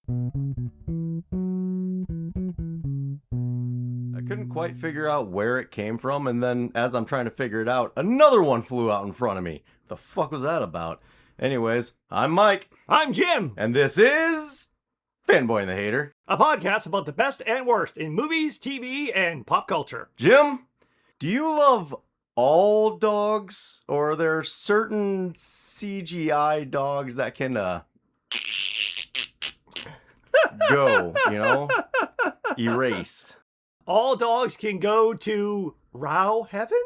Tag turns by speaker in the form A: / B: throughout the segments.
A: I couldn't quite figure out where it came from, and then as I'm trying to figure it out, another one flew out in front of me. The fuck was that about? Anyways, I'm Mike.
B: I'm Jim,
A: And this is Fanboy and the Hater.
B: a podcast about the best and worst in movies, TV, and pop culture.
A: Jim, do you love all dogs, or are there certain CGI dogs that can, go, erase?
B: All dogs can go to Row Heaven?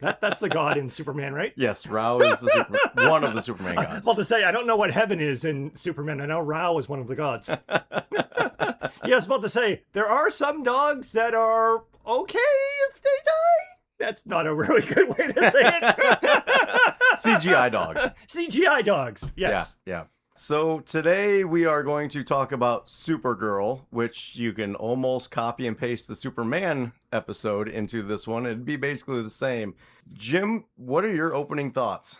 B: That's the god in Superman, right?
A: Yes, Rao is one of the Superman
B: I
A: gods.
B: was about to say, I don't know what heaven is in Superman. I know Row is one of the gods. Yeah, I was about to say, there are some dogs that are okay if they die. That's not a really good way to say it.
A: CGI dogs.
B: CGI dogs, yes.
A: Yeah. So today we are going to talk about Supergirl, which you can almost copy and paste the Superman episode into this one. It'd be basically the same. Jim, what are your opening thoughts?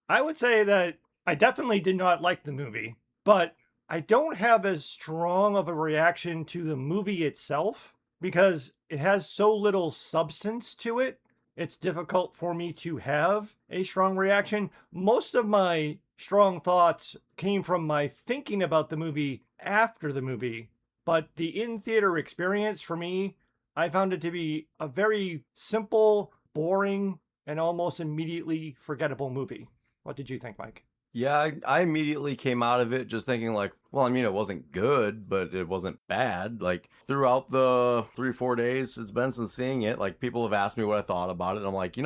B: I would say that I definitely did not like the movie, but I don't have as strong of a reaction to the movie itself because it has so little substance to it. It's difficult for me to have a strong reaction. Most of my strong thoughts came from my thinking about the movie after the movie, but the in-theater experience for me, I found it to be a very simple, boring, and almost immediately forgettable movie. What did you think, Mike?
A: Yeah, I immediately came out of it just thinking like, well, I mean, it wasn't good, but it wasn't bad. Like throughout the 3 or 4 days it's been since seeing it, like people have asked me what I thought about it. And I'm like,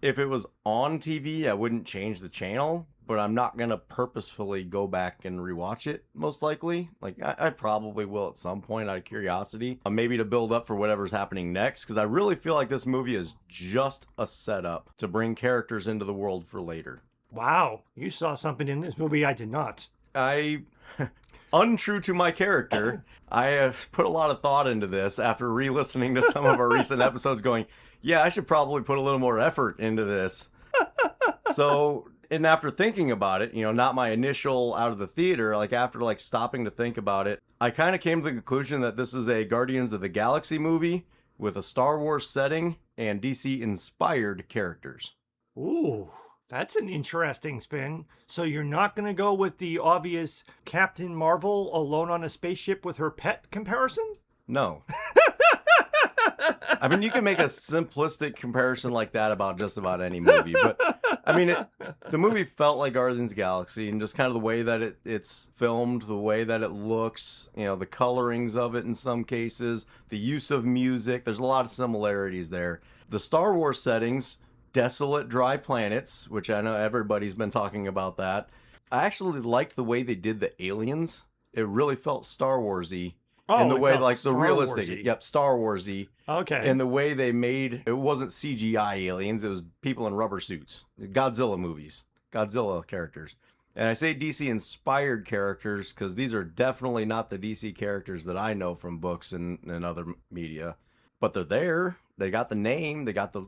A: if it was on TV, I wouldn't change the channel, but I'm not going to purposefully go back and rewatch it, most likely. Like, I probably will at some point out of curiosity, maybe to build up for whatever's happening next, because I really feel like this movie is just a setup to bring characters into the world for later.
B: Wow, you saw something in this movie I did not.
A: Untrue to my character, I have put a lot of thought into this after re-listening to some of our recent episodes going, yeah, I should probably put a little more effort into this. And after thinking about it, not my initial out of the theater, like after stopping to think about it, I kind of came to the conclusion that this is a Guardians of the Galaxy movie with a Star Wars setting and DC inspired characters.
B: Ooh, that's an interesting spin. So you're not going to go with the obvious Captain Marvel alone on a spaceship with her pet comparison?
A: No. I mean, you can make a simplistic comparison like that about just about any movie, but I mean, the movie felt like Guardians of the Galaxy, and just kind of the way that it's filmed, the way that it looks, the colorings of it in some cases, the use of music, there's a lot of similarities there. The Star Wars settings, desolate, dry planets, which I know everybody's been talking about that. I actually liked the way they did the aliens. It really felt Star Wars-y.
B: Oh,
A: in the way, like the
B: Star
A: realistic,
B: Wars-y.
A: Yep, Star Wars-y.
B: Okay.
A: And the way they made, it wasn't CGI aliens, it was people in rubber suits. Godzilla movies, Godzilla characters. And I say DC inspired characters because these are definitely not the DC characters that I know from books and other media. But they're there, they got the name, they got the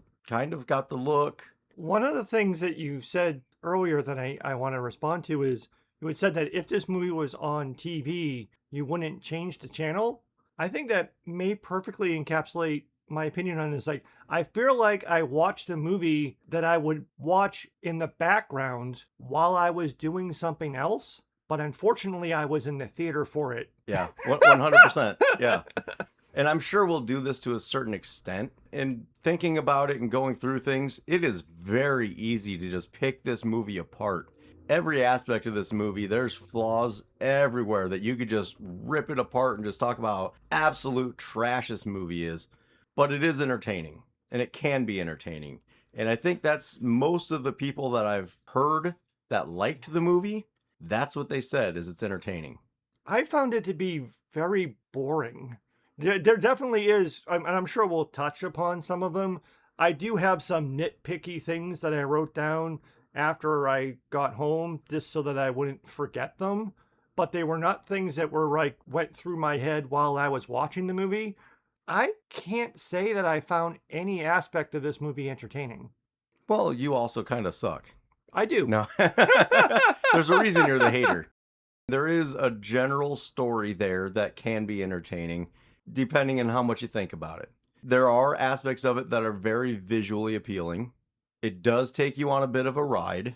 A: look.
B: One of the things that you said earlier that I want to respond to is you had said that if this movie was on TV, you wouldn't change the channel. I think that may perfectly encapsulate my opinion on this. Like, I feel like I watched a movie that I would watch in the background while I was doing something else, but unfortunately I was in the theater for it.
A: Yeah, 100%. Yeah. And I'm sure we'll do this to a certain extent. And thinking about it and going through things, it is very easy to just pick this movie apart. Every aspect of this movie, there's flaws everywhere that you could just rip it apart and just talk about how absolute trash this movie is. But it is entertaining, and it can be entertaining. And I think that's most of the people that I've heard that liked the movie, that's what they said, is it's entertaining.
B: I found it to be very boring. There definitely is, and I'm sure we'll touch upon some of them. I do have some nitpicky things that I wrote down after I got home just so that I wouldn't forget them. But they were not things that went through my head while I was watching the movie. I can't say that I found any aspect of this movie entertaining.
A: Well, you also kind of suck.
B: I do.
A: No. There's a reason you're the hater. There is a general story there that can be entertaining, depending on how much you think about it. There are aspects of it that are very visually appealing. It does take you on a bit of a ride.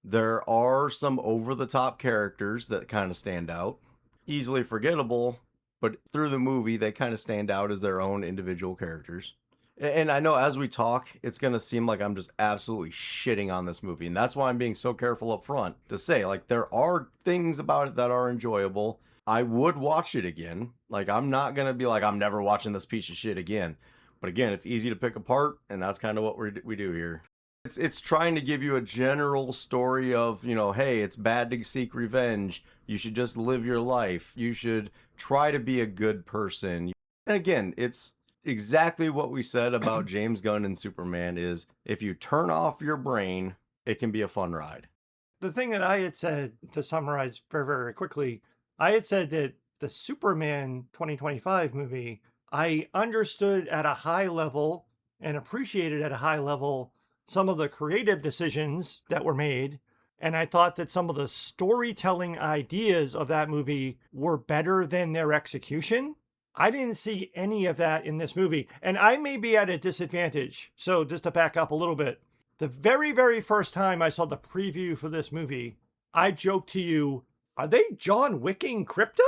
A: There are some over-the-top characters that kind of stand out. Easily forgettable, but through the movie, they kind of stand out as their own individual characters. And I know as we talk, it's going to seem like I'm just absolutely shitting on this movie. And that's why I'm being so careful up front to say, like, there are things about it that are enjoyable. I would watch it again. Like, I'm not going to be like, I'm never watching this piece of shit again. But again, it's easy to pick apart, and that's kind of what we do here. It's trying to give you a general story of, you know, hey, it's bad to seek revenge. You should just live your life. You should try to be a good person. And again, it's exactly what we said about James Gunn and Superman is if you turn off your brain, it can be a fun ride.
B: The thing that I had said, to summarize very, very quickly, I had said that the Superman 2025 movie, I understood at a high level and appreciated at a high level some of the creative decisions that were made. And I thought that some of the storytelling ideas of that movie were better than their execution. I didn't see any of that in this movie, and I may be at a disadvantage. So just to back up a little bit, the very, very first time I saw the preview for this movie, I joked to you, are they John Wicking crypto?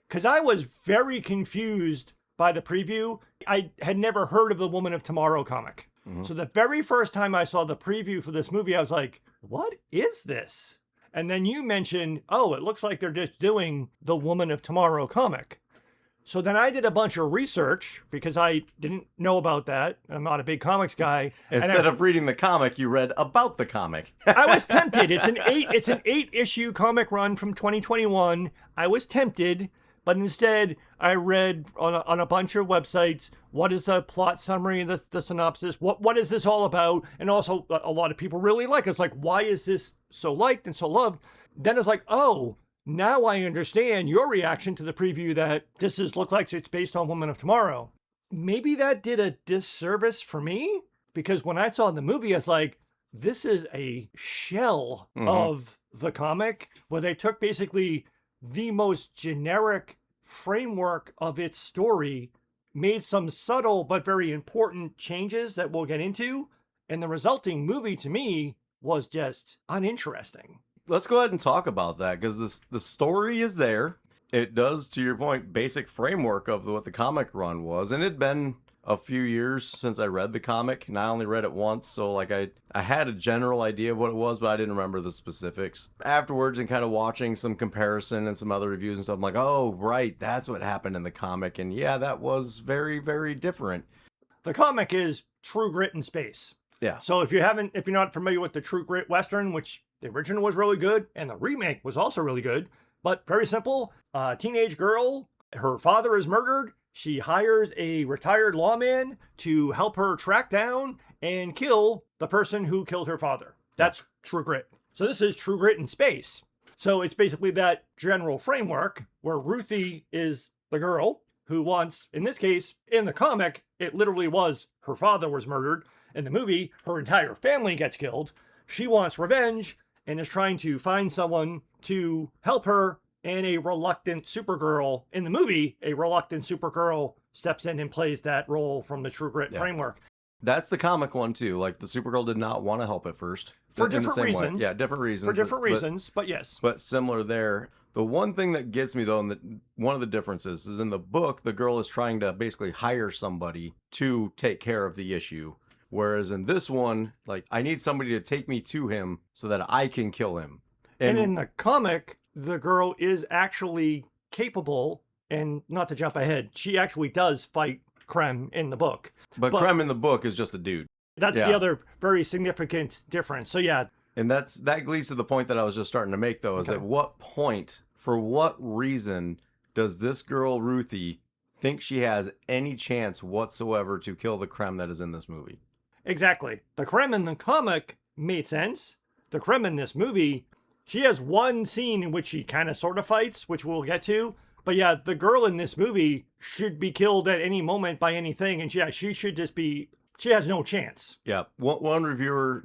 B: Because I was very confused by the preview. I had never heard of the Woman of Tomorrow comic. Mm-hmm. So the very first time I saw the preview for this movie, I was like, what is this? And then you mentioned, oh, it looks like they're just doing the Woman of Tomorrow comic. So then I did a bunch of research because I didn't know about that. I'm not a big comics guy.
A: Instead of reading the comic, you read about the comic.
B: I was tempted. It's an 8-issue comic run from 2021. I was tempted, but instead I read on a bunch of websites, what is the plot summary, the synopsis, what is this all about? And also a lot of people really like it. It's like, why is this so liked and so loved? Then it's like, oh, now I understand your reaction to the preview that this looks like it's based on Woman of Tomorrow. Maybe that did a disservice for me because when I saw the movie, I was like, this is a shell of the comic where they took basically the most generic framework of its story, made some subtle but very important changes that we'll get into, and the resulting movie to me was just uninteresting.
A: Let's go ahead and talk about that because the story is there. It does, to your point, basic framework of what the comic run was. And it'd been a few years since I read the comic, and I only read it once. So like I had a general idea of what it was, but I didn't remember the specifics. Afterwards, and kind of watching some comparison and some other reviews and stuff, I'm like, oh, right, that's what happened in the comic. And yeah, that was very, very different.
B: The comic is True Grit in space.
A: Yeah.
B: So if you're not familiar with the True Grit Western, which the original was really good, and the remake was also really good, but very simple. A teenage girl, her father is murdered. She hires a retired lawman to help her track down and kill the person who killed her father. That's True Grit. So this is True Grit in space. So it's basically that general framework where Ruthie is the girl who wants, in this case, in the comic, it literally was her father was murdered. In the movie, her entire family gets killed. She wants revenge and is trying to find someone to help her, and a reluctant Supergirl. In the movie, a reluctant Supergirl steps in and plays that role from the True Grit framework.
A: That's the comic one too. Like the Supergirl did not want to help at first.
B: For different reasons.
A: Way. Yeah, different reasons.
B: For different reasons, but yes.
A: But similar there. The one thing that gets me though, and one of the differences is in the book, the girl is trying to basically hire somebody to take care of the issue. Whereas in this one, like, I need somebody to take me to him so that I can kill him.
B: And in the comic, the girl is actually capable, and not to jump ahead, she actually does fight Krem in the book.
A: But Krem in the book is just a dude.
B: That's the other very significant difference. So yeah.
A: And that leads to the point that I was just starting to make, though, is at what point, for what reason, does this girl, Ruthie, think she has any chance whatsoever to kill the Krem that is in this movie?
B: Exactly. The Krem in the comic made sense. The Krem in this movie, she has one scene in which she kind of sort of fights, which we'll get to. But yeah, the girl in this movie should be killed at any moment by anything. And she should just be, she has no chance.
A: Yeah. One reviewer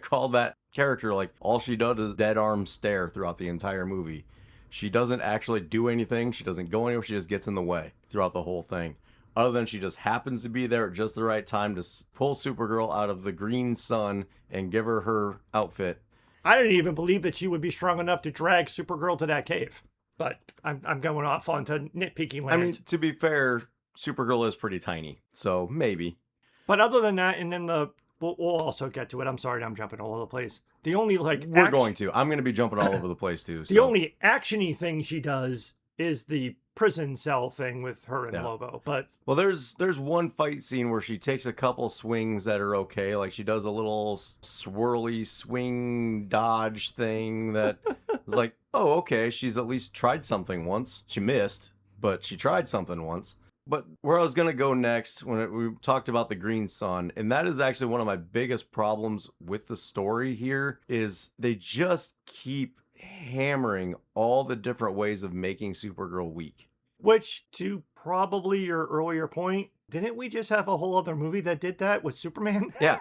A: called that character like all she does is dead arm stare throughout the entire movie. She doesn't actually do anything. She doesn't go anywhere. She just gets in the way throughout the whole thing. Other than she just happens to be there at just the right time to pull Supergirl out of the green sun and give her outfit.
B: I didn't even believe that she would be strong enough to drag Supergirl to that cave. But I'm going off onto nitpicking land.
A: I mean, to be fair, Supergirl is pretty tiny, so maybe.
B: But other than that, and then we'll also get to it. I'm sorry, I'm jumping all over the place. The only
A: we're going to. I'm going to be jumping all over the place too. So.
B: The only actiony thing she does is the prison cell thing with her and Lobo. But
A: there's one fight scene where she takes a couple swings that are okay. Like she does a little swirly swing dodge thing that is like, oh, okay, she's at least tried something once. She missed, but she tried something once. But where I was going to go next, we talked about the Green Sun, and that is actually one of my biggest problems with the story here, is they just keep hammering all the different ways of making Supergirl weak.
B: Which, to probably your earlier point, didn't we just have a whole other movie that did that with Superman?
A: Yeah.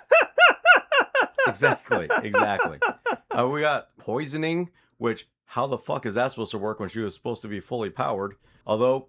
A: Exactly. We got poisoning, which, how the fuck is that supposed to work when she was supposed to be fully powered? Although,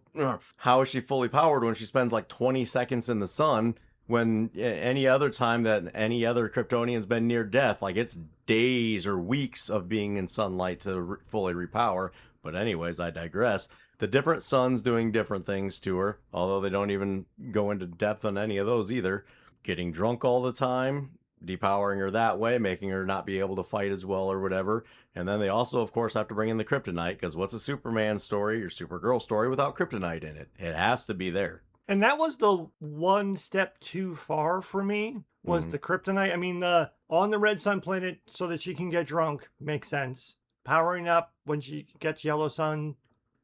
A: how is she fully powered when she spends like 20 seconds in the sun when any other time that any other Kryptonian's been near death, like it's days or weeks of being in sunlight to fully repower. But anyways, I digress. The different suns doing different things to her, although they don't even go into depth on any of those either. Getting drunk all the time, depowering her that way, making her not be able to fight as well or whatever. And then they also, of course, have to bring in the kryptonite, because what's a Superman story or Supergirl story without kryptonite in it? It has to be there.
B: And that was the one step too far for me, was the kryptonite. I mean, on the Red Sun planet so that she can get drunk makes sense. Powering up when she gets Yellow Sun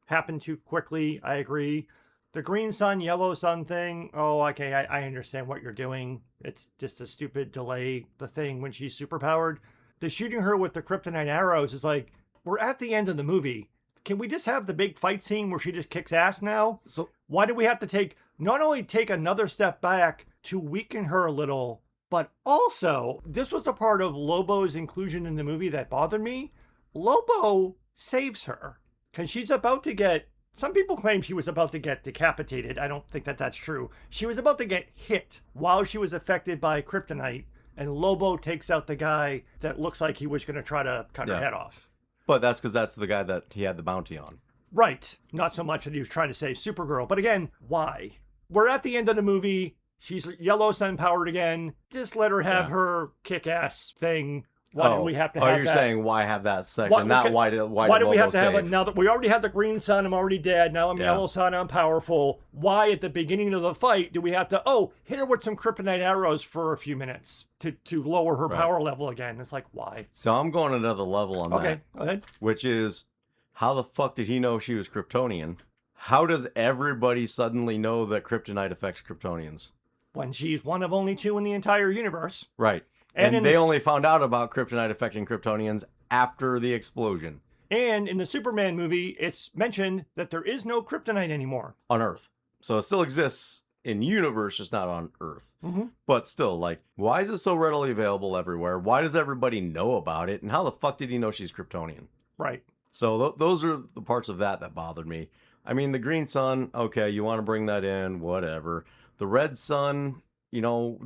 B: happened too quickly, I agree. The Green Sun, Yellow Sun thing, oh, okay, I understand what you're doing. It's just a stupid delay, the thing when she's superpowered. The shooting her with the kryptonite arrows is like, we're at the end of the movie. Can we just have the big fight scene where she just kicks ass now?
A: So
B: why do we have to not only take another step back to weaken her a little, but also, this was the part of Lobo's inclusion in the movie that bothered me. Lobo saves her because she's about to get, some people claim she was about to get decapitated. I don't think that that's true. She was about to get hit while she was affected by kryptonite, and Lobo takes out the guy that looks like he was going to try to cut her head off.
A: But that's because that's the guy that he had the bounty on.
B: Right. Not so much that he was trying to save Supergirl. But again, why? We're at the end of the movie. She's Yellow Sun powered again. Just let her have her kick-ass thing. Why do we have to have that?
A: Oh, you're saying why have that section, why do
B: we have to have another? We already have the Green Sun. I'm already dead. Now I'm Yellow Sun. I'm powerful. Why at the beginning of the fight do we have to, hit her with some kryptonite arrows for a few minutes to lower her power level again? It's like, why?
A: So I'm going another level on that.
B: Okay, go ahead.
A: Which is, how the fuck did he know she was Kryptonian? How does everybody suddenly know that kryptonite affects Kryptonians?
B: When she's one of only two in the entire universe.
A: Right. And they only found out about kryptonite affecting Kryptonians after the explosion.
B: And in the Superman movie, it's mentioned that there is no kryptonite anymore.
A: On Earth. So it still exists in universe, just not on Earth.
B: Mm-hmm.
A: But still, like, why is it so readily available everywhere? Why does everybody know about it? And how the fuck did he know she's Kryptonian?
B: Right.
A: So those are the parts of that bothered me. I mean, the Green Sun, okay, you want to bring that in, whatever. The Red Sun, you know,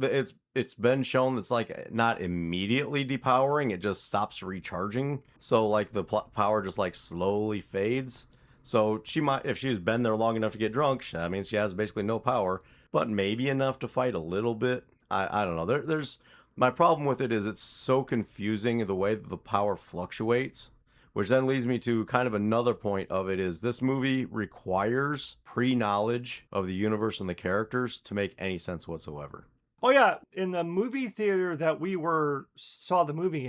A: it's been shown that's like not immediately depowering, it just stops recharging. So like the power just like slowly fades. So she might, if she's been there long enough to get drunk, that means she has basically no power, but maybe enough to fight a little bit. I don't know. There's my problem with it is it's so confusing the way that the power fluctuates. Which then leads me to kind of another point of it is this movie requires pre-knowledge of the universe and the characters to make any sense whatsoever.
B: Oh yeah, in the movie theater that we saw the movie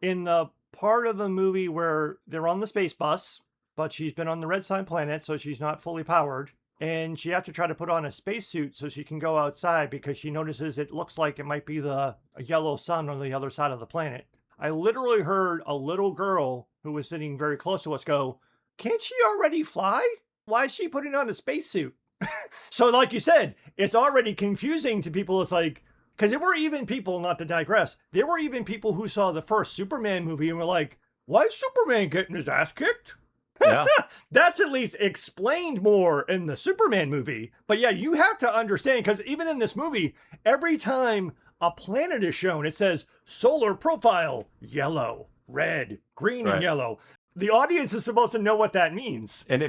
B: in the part of the movie where they're on the space bus, but she's been on the Red Sun planet, so she's not fully powered, and she has to try to put on a spacesuit so she can go outside because she notices it looks like it might be a yellow sun on the other side of the planet. I literally heard a little girl who was sitting very close to us go, "Can't she already fly? Why is she putting on a spacesuit?" So like you said, it's already confusing to people. It's like, because there were even people, not to digress, there were even people who saw the first Superman movie and were like, why is Superman getting his ass kicked?
A: Yeah.
B: That's at least explained more in the Superman movie. But yeah, you have to understand, because even in this movie, every time a planet is shown, it says solar profile, yellow, red, green, and
A: Right.
B: yellow. The audience is supposed to know what that means.
A: And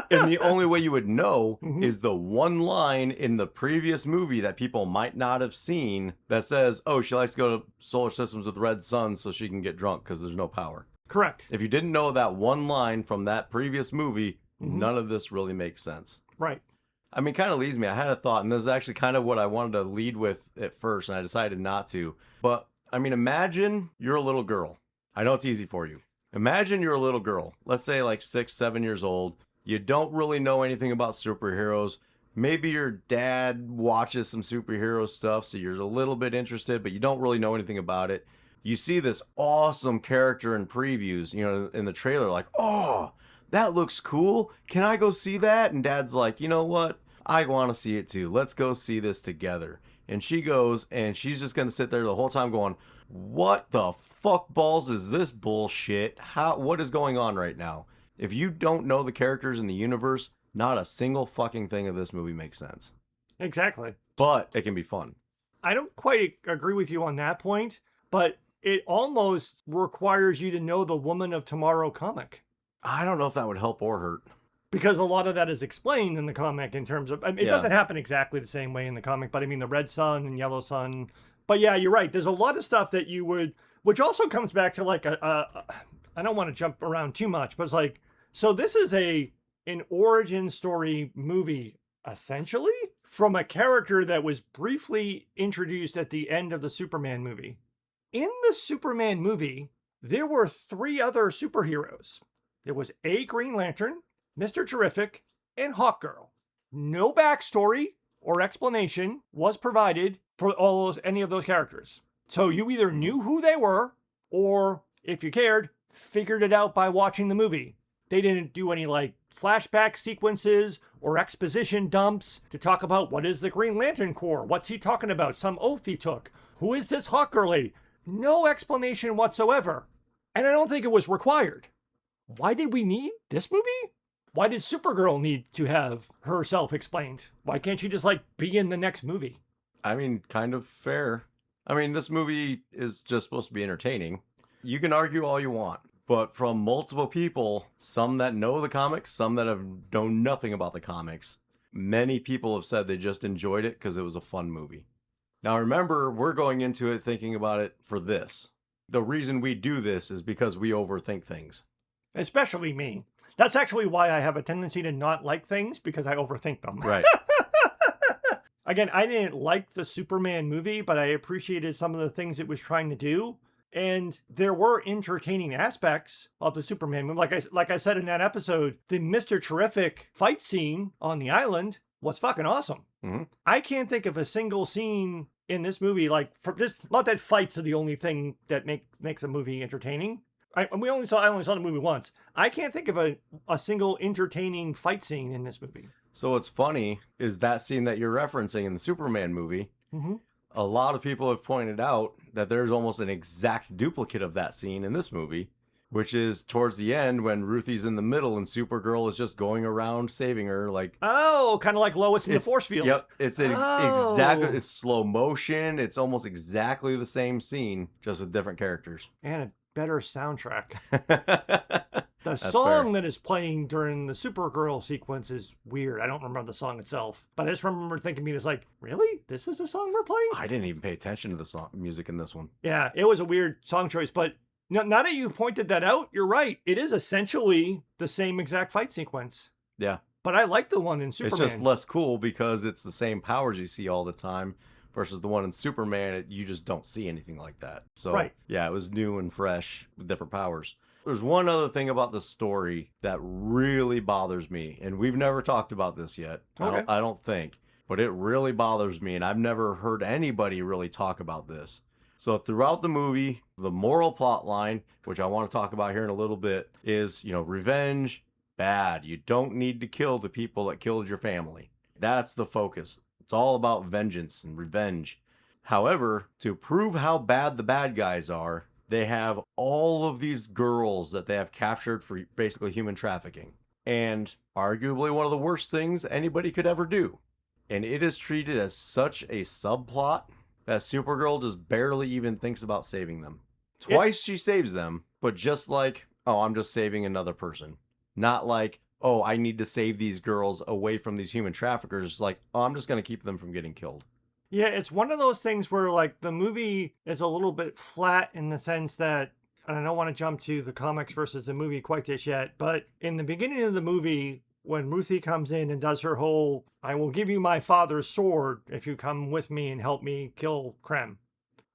A: and the only way you would know
B: Mhm.
A: is the one line in the previous movie that people might not have seen that says, oh, she likes to go to solar systems with red suns so she can get drunk because there's no power.
B: Correct.
A: If you didn't know that one line from that previous movie,
B: Mhm.
A: none of this really makes sense.
B: Right.
A: I mean, kind of leads me. I had a thought, and this is actually kind of what I wanted to lead with at first, and I decided not to. But, I mean, imagine you're a little girl. I know it's easy for you. Imagine you're a little girl, let's say like 6, 7 years old. You don't really know anything about superheroes. Maybe your dad watches some superhero stuff, so you're a little bit interested, but you don't really know anything about it. You see this awesome character in previews, in the trailer, like, oh, that looks cool. Can I go see that? And dad's like, you know what? I want to see it too. Let's go see this together. And she goes, and she's just going to sit there the whole time going, what the fuck balls is this bullshit? What is going on right now? If you don't know the characters in the universe, not a single fucking thing of this movie makes sense.
B: Exactly.
A: But it can be fun.
B: I don't quite agree with you on that point, but it almost requires you to know the Woman of Tomorrow comic.
A: I don't know if that would help or hurt.
B: Because a lot of that is explained in the comic in terms of, it doesn't happen exactly the same way in the comic, but I mean the red sun and yellow sun. But yeah, you're right. There's a lot of stuff that you would, which also comes back to like I don't want to jump around too much, but it's like, so this is an origin story movie, essentially, from a character that was briefly introduced at the end of the Superman movie. In the Superman movie, there were 3 other superheroes. There was a Green Lantern, Mr. Terrific, and Hawkgirl. No backstory or explanation was provided for any of those characters. So you either knew who they were, or if you cared, figured it out by watching the movie. They didn't do any like flashback sequences or exposition dumps to talk about what is the Green Lantern Corps, what's he talking about, some oath he took, who is this Hawkgirl lady? No explanation whatsoever. And I don't think it was required. Why did we need this movie? Why did Supergirl need to have herself explained? Why can't she just like be in the next movie?
A: I mean, kind of fair. I mean, this movie is just supposed to be entertaining. You can argue all you want, but from multiple people, some that know the comics, some that have known nothing about the comics, many people have said they just enjoyed it because it was a fun movie. Now remember, we're going into it thinking about it for this. The reason we do this is because we overthink things.
B: Especially me. That's actually why I have a tendency to not like things, because I overthink them.
A: Right.
B: Again, I didn't like the Superman movie, but I appreciated some of the things it was trying to do. And there were entertaining aspects of the Superman movie. Like I said in that episode, the Mr. Terrific fight scene on the island was fucking awesome.
A: Mm-hmm.
B: I can't think of a single scene in this movie, like, not that fights are the only thing that makes a movie entertaining. I only saw the movie once. I can't think of a single entertaining fight scene in this movie.
A: So what's funny is that scene that you're referencing in the Superman movie.
B: Mm-hmm.
A: A lot of people have pointed out that there's almost an exact duplicate of that scene in this movie, which is towards the end when Ruthie's in the middle and Supergirl is just going around saving her. Like,
B: oh, kind of like Lois in the force field.
A: Yep, it's exactly. It's slow motion. It's almost exactly the same scene, just with different characters
B: and a better soundtrack. The
A: That's
B: song
A: fair.
B: that is playing during the Supergirl sequence is weird. I don't remember the song itself, but I just remember thinking, it's like, really? This is the song we're playing?
A: I didn't even pay attention to the song music in this one.
B: Yeah, it was a weird song choice, but now that you've pointed that out, you're right. It is essentially the same exact fight sequence.
A: Yeah,
B: But I like the one in Superman.
A: it's just less cool because it's the same powers you see all the time. Versus the one in Superman, you just don't see anything like that. So,
B: Right.
A: Yeah, it was new and fresh with different powers. There's one other thing about the story that really bothers me, and we've never talked about this yet.
B: Okay.
A: I don't think, but it really bothers me, and I've never heard anybody really talk about this. So throughout the movie, the moral plot line, which I want to talk about here in a little bit, is, revenge, bad. You don't need to kill the people that killed your family. That's the focus. It's all about vengeance and revenge. However, to prove how bad the bad guys are, they have all of these girls that they have captured for basically human trafficking. And arguably one of the worst things anybody could ever do. And it is treated as such a subplot that Supergirl just barely even thinks about saving them. Twice she saves them, but just like, oh, I'm just saving another person. Not like, oh, I need to save these girls away from these human traffickers. It's like, oh, I'm just going to keep them from getting killed.
B: Yeah, it's one of those things where, like, the movie is a little bit flat in the sense that, and I don't want to jump to the comics versus the movie quite just yet, but in the beginning of the movie, when Ruthie comes in and does her whole, I will give you my father's sword if you come with me and help me kill Krem.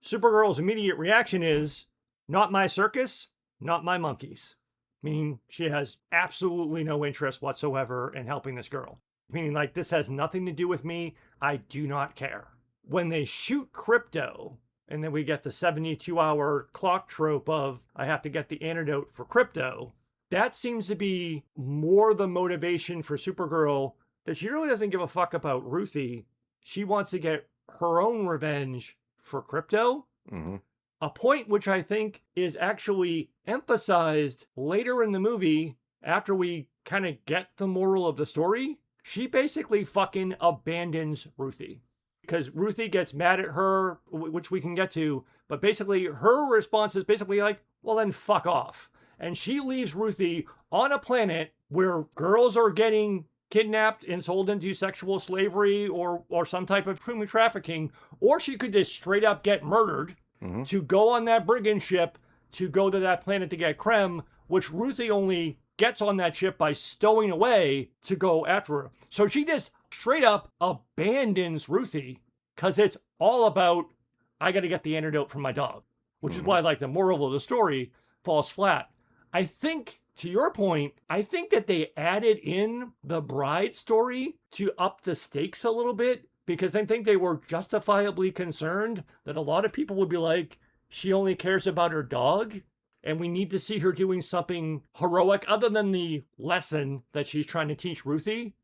B: Supergirl's immediate reaction is, not my circus, not my monkeys. Meaning she has absolutely no interest whatsoever in helping this girl. Meaning, like, this has nothing to do with me. I do not care. When they shoot Crypto, and then we get the 72-hour clock trope of, I have to get the antidote for Crypto, that seems to be more the motivation for Supergirl, that she really doesn't give a fuck about Ruthie. She wants to get her own revenge for Crypto.
A: Mm-hmm.
B: A point which I think is actually emphasized later in the movie after we kind of get the moral of the story. She basically fucking abandons Ruthie because Ruthie gets mad at her, which we can get to. But basically her response is basically like, well, then fuck off. And she leaves Ruthie on a planet where girls are getting kidnapped and sold into sexual slavery or some type of human trafficking, or she could just straight up get murdered. Mm-hmm. To go on that brigand ship to go to that planet to get Krem, which Ruthie only gets on that ship by stowing away to go after her. So she just straight up abandons Ruthie because it's all about, I got to get the antidote from my dog, which is why, like, the moral of the story falls flat. I think, to your point, I think that they added in the bride story to up the stakes a little bit. Because I think they were justifiably concerned that a lot of people would be like, she only cares about her dog, and we need to see her doing something heroic other than the lesson that she's trying to teach Ruthie.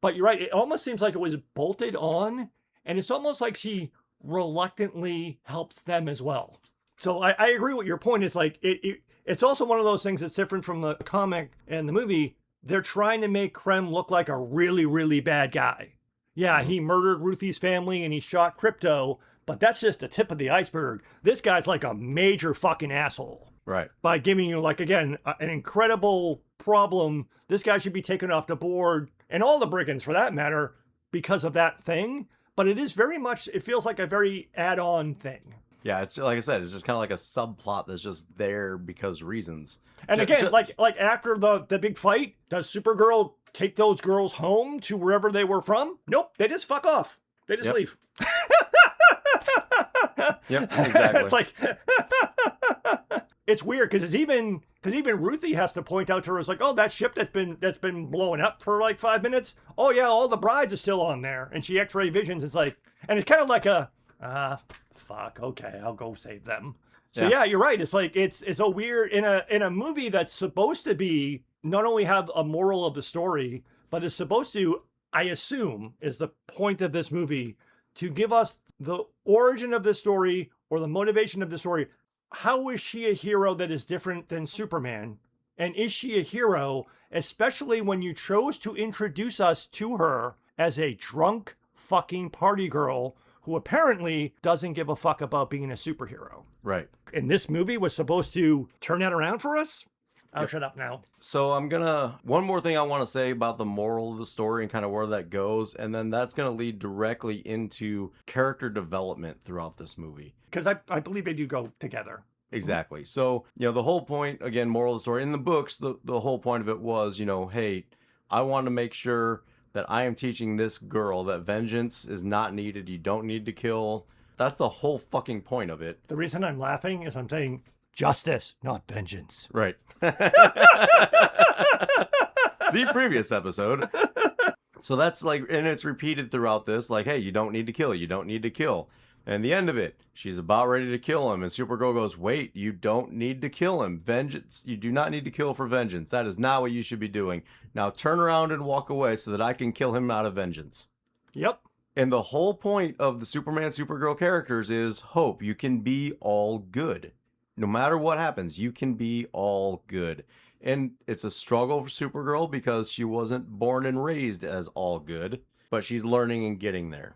B: But you're right, it almost seems like it was bolted on, and it's almost like she reluctantly helps them as well. So I agree with your point. Is like, it's also one of those things that's different from the comic and the movie. They're trying to make Krem look like a really, really bad guy. Yeah, he murdered Ruthie's family and he shot Crypto, but that's just the tip of the iceberg. This guy's like a major fucking asshole.
A: Right. By
B: giving you, like, again, an incredible problem. This guy should be taken off the board, and all the brigands for that matter, because of that thing. But it is very much, it feels like a very add-on thing.
A: Yeah, it's like I said, it's just kind of like a subplot that's just there because reasons.
B: And again, like after the big fight, does Supergirl take those girls home to wherever they were from? Nope, they just fuck off. They just leave.
A: Yep, exactly.
B: It's like, it's weird because even Ruthie has to point out to her, it's like, oh, that ship that's been blowing up for like 5 minutes. Oh yeah, all the brides are still on there, and she X-ray visions. It's like, and it's kind of like a, fuck, okay, I'll go save them. So yeah, you're right. It's like it's a weird in a movie that's supposed to be not only have a moral of the story, but is supposed to, I assume, is the point of this movie to give us the origin of the story or the motivation of the story. How is she a hero that is different than Superman? And is she a hero, especially when you chose to introduce us to her as a drunk fucking party girl who apparently doesn't give a fuck about being a superhero?
A: Right.
B: And this movie was supposed to turn that around for us? I'll shut up now.
A: So one more thing I want to say about the moral of the story and kind of where that goes, and then that's going to lead directly into character development throughout this movie.
B: Because I believe they do go together.
A: Exactly. So, the whole point, again, moral of the story, in the books, the whole point of it was, hey, I want to make sure that I am teaching this girl that vengeance is not needed. You don't need to kill. That's the whole fucking point of it.
B: The reason I'm laughing is I'm saying justice, not vengeance.
A: Right. See previous episode. So that's like, and it's repeated throughout this, like, hey, you don't need to kill. You don't need to kill. And the end of it, she's about ready to kill him. And Supergirl goes, wait, you don't need to kill him. Vengeance. You do not need to kill for vengeance. That is not what you should be doing. Now turn around and walk away so that I can kill him out of vengeance.
B: Yep.
A: And the whole point of the Superman, Supergirl characters is hope. You can be all good. no matter what happens, you can be all good. And it's a struggle for Supergirl because she wasn't born and raised as all good, but she's learning and getting there.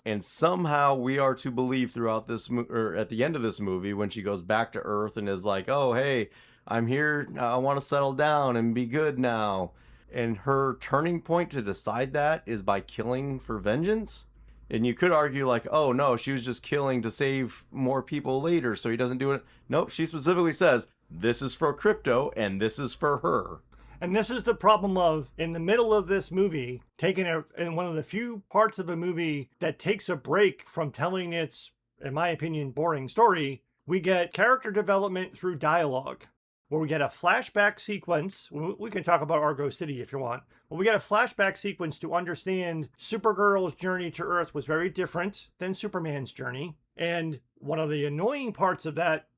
A: And somehow we are to believe throughout this, or at the end of this movie, when she goes back to Earth and is like, oh, hey, I'm here. I want to settle down and be good now. And her turning point to decide that is by killing for vengeance. And you could argue like, oh, no, she was just killing to save more people later, so he doesn't do it. Nope, she specifically says, this is for Crypto and this is for her.
B: And this is the problem of, in the middle of this movie, in one of the few parts of a movie that takes a break from telling its, in my opinion, boring story, we get character development through dialogue, where we get a flashback sequence. We can talk about Argo City if you want. But we get a flashback sequence to understand Supergirl's journey to Earth was very different than Superman's journey. And one of the annoying parts of that,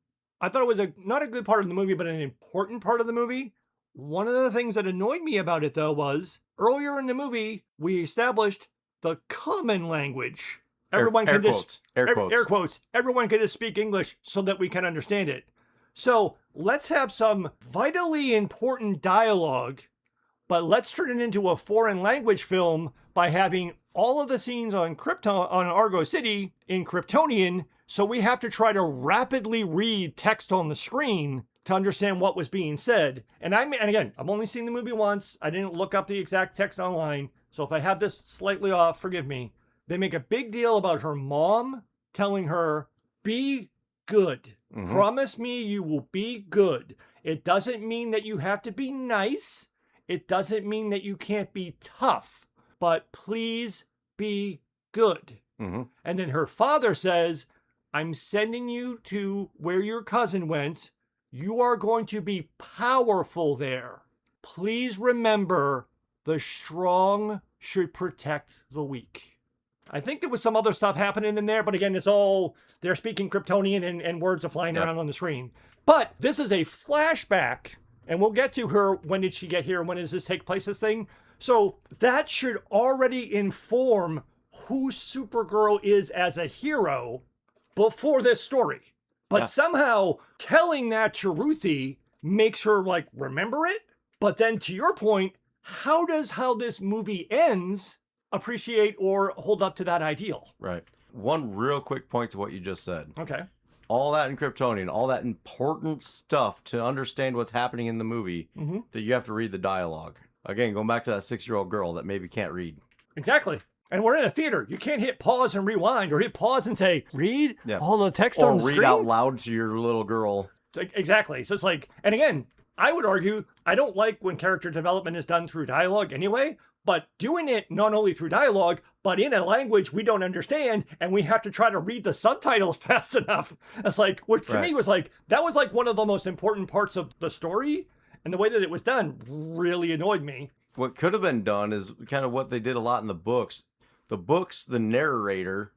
B: I thought it was not a good part of the movie, but an important part of the movie. One of the things that annoyed me about it, though, was earlier in the movie, we established the common language. Everyone
A: Air
B: can just
A: quotes.
B: Air quotes. Everyone can just speak English so that we can understand it. So let's have some vitally important dialogue, but let's turn it into a foreign language film by having all of the scenes on Argo City in Kryptonian. So we have to try to rapidly read text on the screen to understand what was being said. And again, I've only seen the movie once. I didn't look up the exact text online. So if I have this slightly off, forgive me. They make a big deal about her mom telling her, be good. Mm-hmm. Promise me you will be good. It doesn't mean that you have to be nice. It doesn't mean that you can't be tough. But please be good. Mm-hmm. And then her father says, I'm sending you to where your cousin went. You are going to be powerful there. Please remember, the strong should protect the weak. I think there was some other stuff happening in there, but again, it's all, they're speaking Kryptonian and words are flying around on the screen. But this is a flashback, and we'll get to her, when did she get here, when does this take place, this thing? So that should already inform who Supergirl is as a hero before this story. But somehow telling that to Ruthie makes her like remember it. But then to your point, how does how this movie ends appreciate or hold up to that ideal?
A: Right. One real quick point to what you just said.
B: Okay.
A: All that in Kryptonian, all that important stuff to understand what's happening in the movie, that you have to read the dialogue. Again, going back to that 6-year-old girl that maybe can't read.
B: Exactly. And we're in a theater. You can't hit pause and rewind or hit pause and say, read all the text on the screen.
A: Or read out loud to your little girl.
B: Exactly. So it's like, and again, I would argue, I don't like when character development is done through dialogue anyway, but doing it not only through dialogue, but in a language we don't understand, and we have to try to read the subtitles fast enough. It's like, which to me was like, that was like one of the most important parts of the story, and the way that it was done really annoyed me.
A: What could have been done is kind of what they did a lot in the books. The books, the narrator,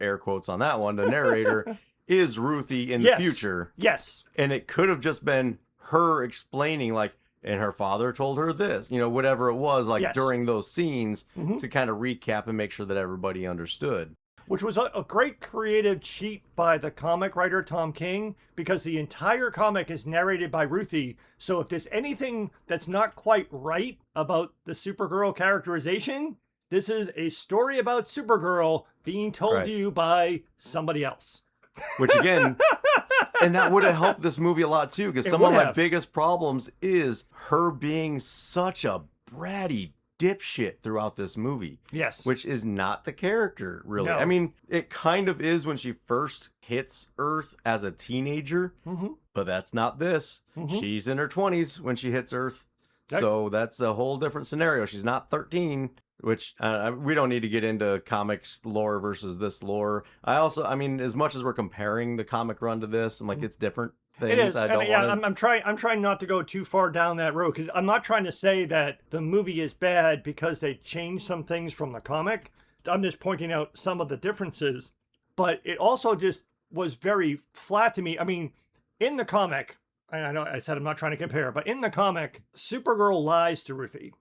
A: air quotes on that one, the narrator is Ruthie in the future.
B: Yes.
A: And it could have just been her explaining, like, and her father told her this, you know, whatever it was, like during those scenes to kind of recap and make sure that everybody understood.
B: Which was a great creative cheat by the comic writer Tom King, because the entire comic is narrated by Ruthie. So if there's anything that's not quite right about the Supergirl characterization, this is a story about Supergirl being told to you by somebody else.
A: Which again, and that would have helped this movie a lot too, because some of my biggest problems is her being such a bratty dipshit throughout this movie.
B: Yes.
A: Which is not the character, really.
B: No.
A: I mean, it kind of is when she first hits Earth as a teenager, but that's not this. She's in her 20s when she hits Earth. So that's a whole different scenario. She's not 13. Which we don't need to get into comics lore versus this lore. I mean, as much as we're comparing the comic run to this, I'm like, it's different things.
B: It is. I'm trying not to go too far down that road, because I'm not trying to say that the movie is bad because they changed some things from the comic. I'm just pointing out some of the differences. But it also just was very flat to me. I mean, in the comic, and I know I said I'm not trying to compare, but in the comic, Supergirl lies to Ruthie.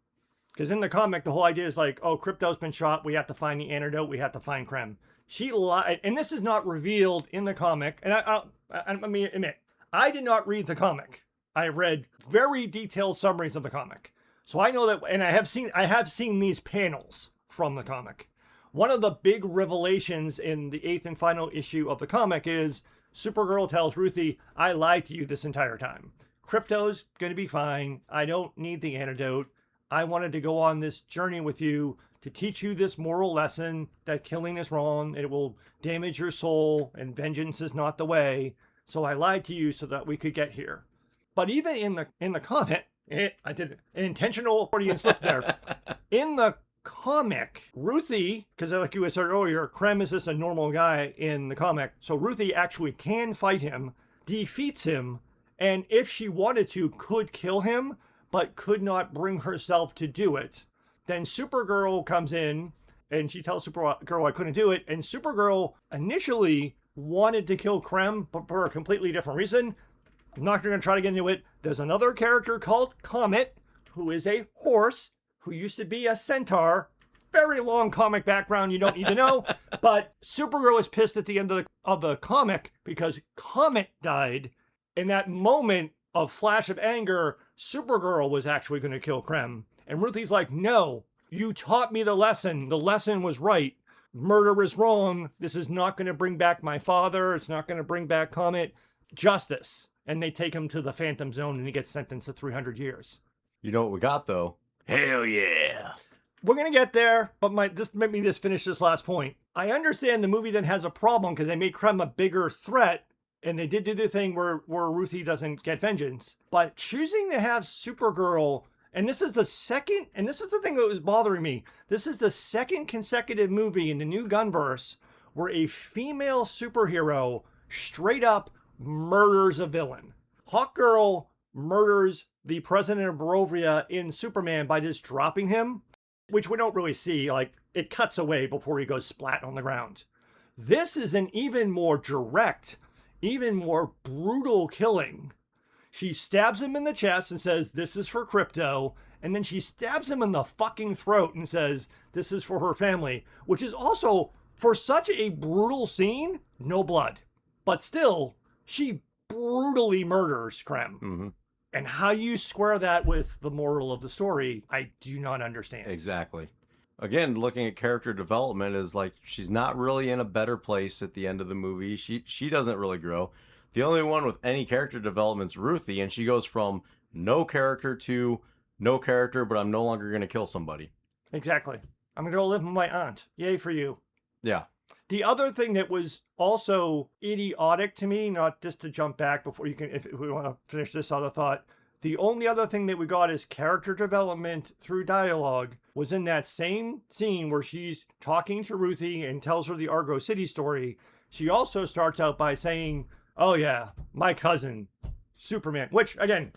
B: Because in the comic, the whole idea is like, oh, Crypto's been shot. We have to find the antidote. We have to find Krem. She lied. And this is not revealed in the comight. And I mean, admit, I did not read the comic. I read very detailed summaries of the comic. So I know that, and I have seen these panels from the comic. One of the big revelations in the 8th and final issue of the comic is Supergirl tells Ruthie, I lied to you this entire time. Crypto's going to be fine. I don't need the antidote. I wanted to go on this journey with you to teach you this moral lesson that killing is wrong. It will damage your soul and vengeance is not the way. So I lied to you so that we could get here. But even in the comic, I did an intentional Freudian slip there. In the comic, Ruthie, because like you had said earlier, Krem is just a normal guy in the comic. So Ruthie actually can fight him, defeats him, and if she wanted to, could kill him, but could not bring herself to do it. Then Supergirl comes in and she tells Supergirl I couldn't do it. And Supergirl initially wanted to kill Krem, but for a completely different reason. I'm not going to try to get into it. There's another character called Comet, who is a horse, who used to be a centaur. Very long comic background you don't need to know. But Supergirl is pissed at the end of the comic because Comet died. In that moment of flash of anger, Supergirl was actually going to kill Krem. And Ruthie's like, no, you taught me the lesson. The lesson was right. Murder is wrong. This is not going to bring back my father. It's not going to bring back Comet. Justice. And they take him to the Phantom Zone and he gets sentenced to 300 years.
A: You know what we got, though? Hell yeah.
B: We're going to get there, but let me just finish this last point. I understand the movie then has a problem because they made Krem a bigger threat, and they did do the thing where Ruthie doesn't get vengeance. But choosing to have Supergirl, and this is the thing that was bothering me. This is the second consecutive movie in the new Gunverse where a female superhero straight up murders a villain. Hawkgirl murders the president of Barovia in Superman by just dropping him, which we don't really see. Like, it cuts away before he goes splat on the ground. This is an even more direct, even more brutal killing. She stabs him in the chest and says, this is for Crypto. And then she stabs him in the fucking throat and says, this is for her family. Which is also, for such a brutal scene, no blood. But still, she brutally murders Krem.
A: Mm-hmm.
B: And how you square that with the moral of the story, I do not understand.
A: Exactly. Again, looking at character development is like, she's not really in a better place at the end of the movie. She doesn't really grow. The only one with any character development's Ruthie, and she goes from no character to no character, but I'm no longer going to kill somebody.
B: Exactly. I'm going to go live with my aunt. Yay for you.
A: Yeah.
B: The other thing that was also idiotic to me, not just to jump back before you can, if we want to finish this other thought, the only other thing that we got is character development through dialogue was in that same scene where she's talking to Ruthie and tells her the Argo City story. She also starts out by saying, oh yeah, my cousin, Superman, which again,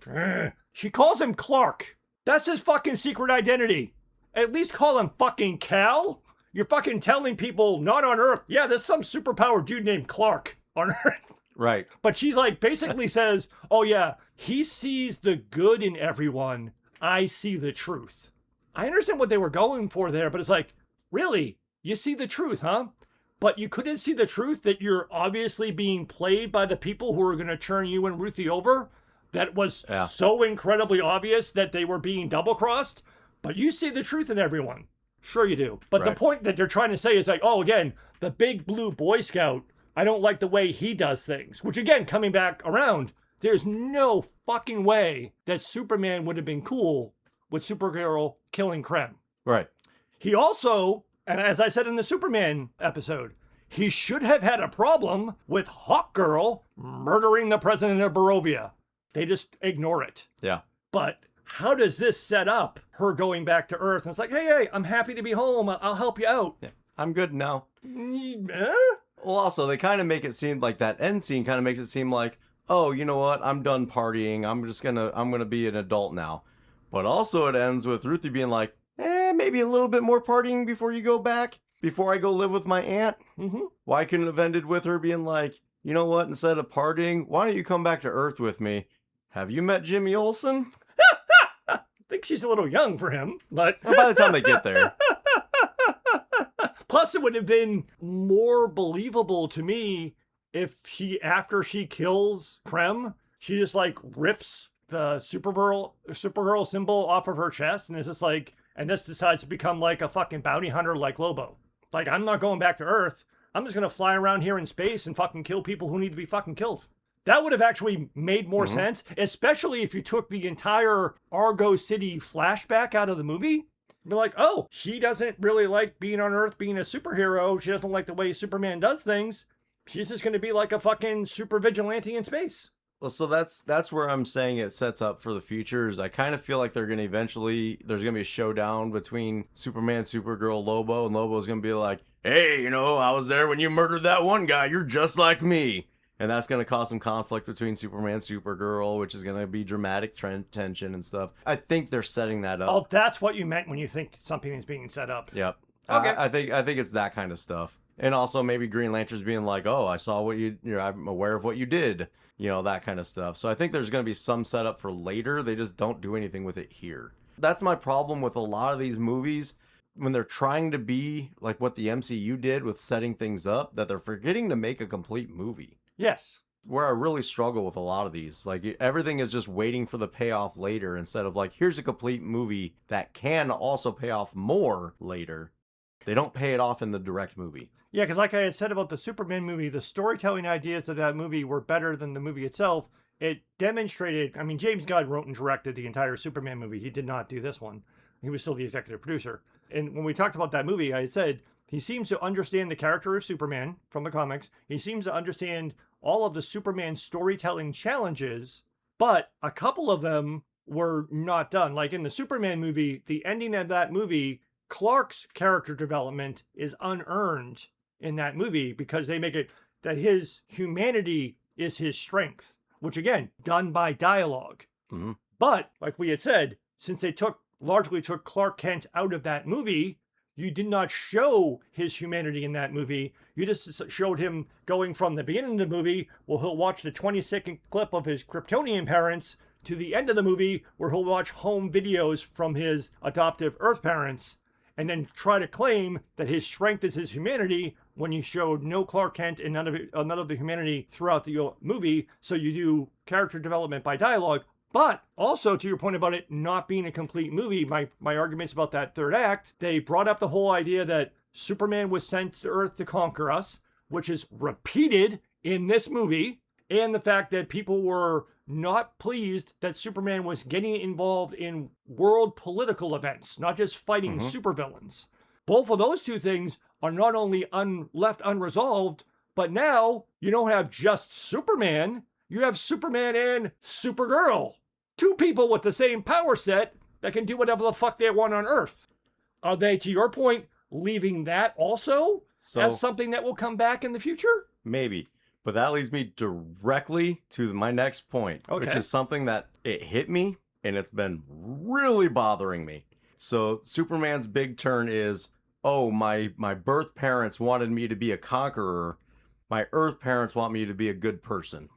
B: she calls him Clark. That's his fucking secret identity. At least call him fucking Cal. You're fucking telling people not on Earth. Yeah, there's some superpowered dude named Clark on Earth.
A: Right.
B: But she's like, basically says, oh yeah, he sees the good in everyone. I see the truth. I understand what they were going for there, but it's like, really? You see the truth, huh? But you couldn't see the truth that you're obviously being played by the people who are going to turn you and Ruthie over? That was so incredibly obvious that they were being double-crossed? But you see the truth in everyone. Sure you do. But the point that they're trying to say is like, oh, again, the big blue Boy Scout, I don't like the way he does things. Which, again, coming back around, there's no fucking way that Superman would have been cool with Supergirl killing Krem.
A: Right.
B: He also, and as I said in the Superman episode, he should have had a problem with Hawkgirl murdering the president of Barovia. They just ignore it.
A: Yeah.
B: But how does this set up her going back to Earth? And it's like, hey, I'm happy to be home. I'll help you out.
A: Yeah. I'm good now.
B: Eh?
A: Well, also, they kind of make it seem like that end scene kind of makes it seem like, oh, you know what? I'm done partying. I'm going to be an adult now. But also it ends with Ruthie being like, maybe a little bit more partying before you go back, before I go live with my aunt.
B: Mm-hmm.
A: Why couldn't it have ended with her being like, you know what? Instead of partying, why don't you come back to Earth with me? Have you met Jimmy Olsen?
B: I think she's a little young for him, but
A: Well, by the time they get there.
B: Plus, it would have been more believable to me if after she kills Krem, she just like rips the Supergirl symbol off of her chest and is just like, and this decides to become like a fucking bounty hunter like Lobo. Like, I'm not going back to Earth. I'm just going to fly around here in space and fucking kill people who need to be fucking killed. That would have actually made more sense, especially if you took the entire Argo City flashback out of the movie. Be like, oh, she doesn't really like being on Earth, being a superhero. She doesn't like the way Superman does things. She's just going to be like a fucking super vigilante in space.
A: Well, so that's where I'm saying it sets up for the future. Is I kind of feel like they're going to eventually, there's going to be a showdown between Superman, Supergirl, Lobo, and Lobo's going to be like, hey, you know, I was there when you murdered that one guy. You're just like me. And that's going to cause some conflict between Superman, Supergirl, which is going to be dramatic tension and stuff. I think they're setting that up.
B: Oh, that's what you meant when you think something is being set up.
A: Yep.
B: Okay.
A: I think it's that kind of stuff. And also maybe Green Lantern's being like, oh, I saw what I'm aware of what you did. You know, that kind of stuff. So I think there's going to be some setup for later. They just don't do anything with it here. That's my problem with a lot of these movies. When they're trying to be like what the MCU did with setting things up, that they're forgetting to make a complete movie.
B: Yes.
A: Where I really struggle with a lot of these. Like, everything is just waiting for the payoff later instead of like, here's a complete movie that can also pay off more later. They don't pay it off in the direct movie.
B: Yeah, because like I had said about the Superman movie, the storytelling ideas of that movie were better than the movie itself. It demonstrated, I mean, James Gunn wrote and directed the entire Superman movie. He did not do this one. He was still the executive producer. And when we talked about that movie, I had said, he seems to understand the character of Superman from the comics. He seems to understand all of the Superman storytelling challenges, but a couple of them were not done. Like in the Superman movie, the ending of that movie, Clark's character development is unearned in that movie because they make it that his humanity is his strength, which again, done by dialogue.
A: Mm-hmm.
B: But like we had said, since they largely took Clark Kent out of that movie, you did not show his humanity in that movie. You just showed him going from the beginning of the movie, where he'll watch the 20-second clip of his Kryptonian parents, to the end of the movie, where he'll watch home videos from his adoptive Earth parents, and then try to claim that his strength is his humanity when you showed no Clark Kent and none of the humanity throughout the movie. So you do character development by dialogue. But also, to your point about it not being a complete movie, my arguments about that third act, they brought up the whole idea that Superman was sent to Earth to conquer us, which is repeated in this movie, and the fact that people were not pleased that Superman was getting involved in world political events, not just fighting supervillains. Both of those two things are not only left unresolved, but now you don't have just Superman, you have Superman and Supergirl. Two people with the same power set that can do whatever the fuck they want on Earth. Are they, to your point, leaving that also as something that will come back in the future?
A: Maybe. But that leads me directly to my next point, which is something that it hit me and it's been really bothering me. So Superman's big turn is, oh, my birth parents wanted me to be a conqueror. My Earth parents want me to be a good person.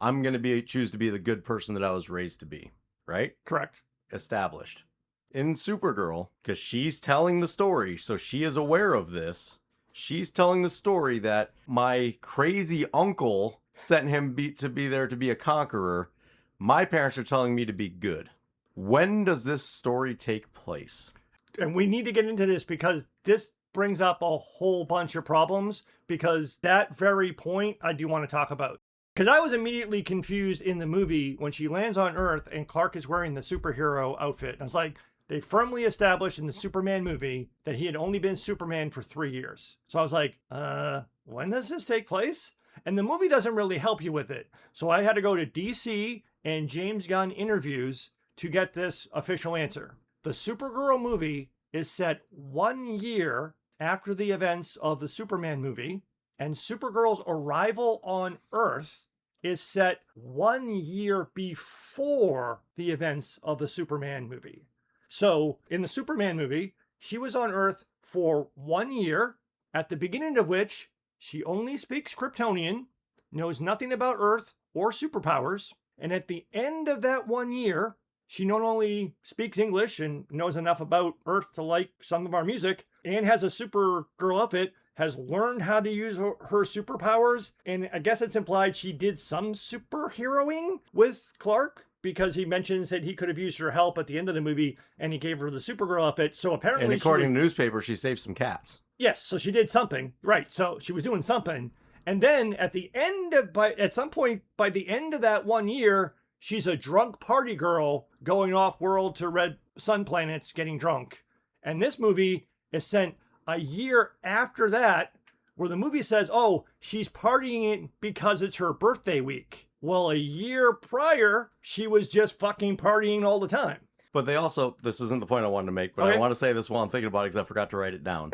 A: I'm going to choose to be the good person that I was raised to be, right?
B: Correct.
A: Established. In Supergirl, because she's telling the story, so she is aware of this. She's telling the story that my crazy uncle sent him to be there to be a conqueror. My parents are telling me to be good. When does this story take place?
B: And we need to get into this because this brings up a whole bunch of problems, because that very point I do want to talk about. Because I was immediately confused in the movie when she lands on Earth and Clark is wearing the superhero outfit. I was like, they firmly established in the Superman movie that he had only been Superman for 3 years. So I was like, when does this take place? And the movie doesn't really help you with it. So I had to go to DC and James Gunn interviews to get this official answer. The Supergirl movie is set 1 year after the events of the Superman movie, and Supergirl's arrival on Earth is set 1 year before the events of the Superman movie. So in the Superman movie, she was on Earth for 1 year, at the beginning of which she only speaks Kryptonian, knows nothing about Earth or superpowers, and at the end of that 1 year, she not only speaks English and knows enough about Earth to like some of our music, and has a Supergirl outfit. has learned how to use her superpowers. And I guess it's implied she did some superheroing with Clark, because he mentions that he could have used her help at the end of the movie, and he gave her the Supergirl outfit. So apparently,
A: and according to the newspaper, she saved some cats.
B: Yes, so she did something. Right, so she was doing something. And then at the end of, at some point, by the end of that 1 year, she's a drunk party girl going off world to red sun planets getting drunk. And this movie is sent a year after that, where the movie says, oh, she's partying because it's her birthday week. Well, a year prior, she was just fucking partying all the time.
A: But they also, this isn't the point I wanted to make, but
B: Okay.
A: I want to say this while I'm thinking about it because I forgot to write it down.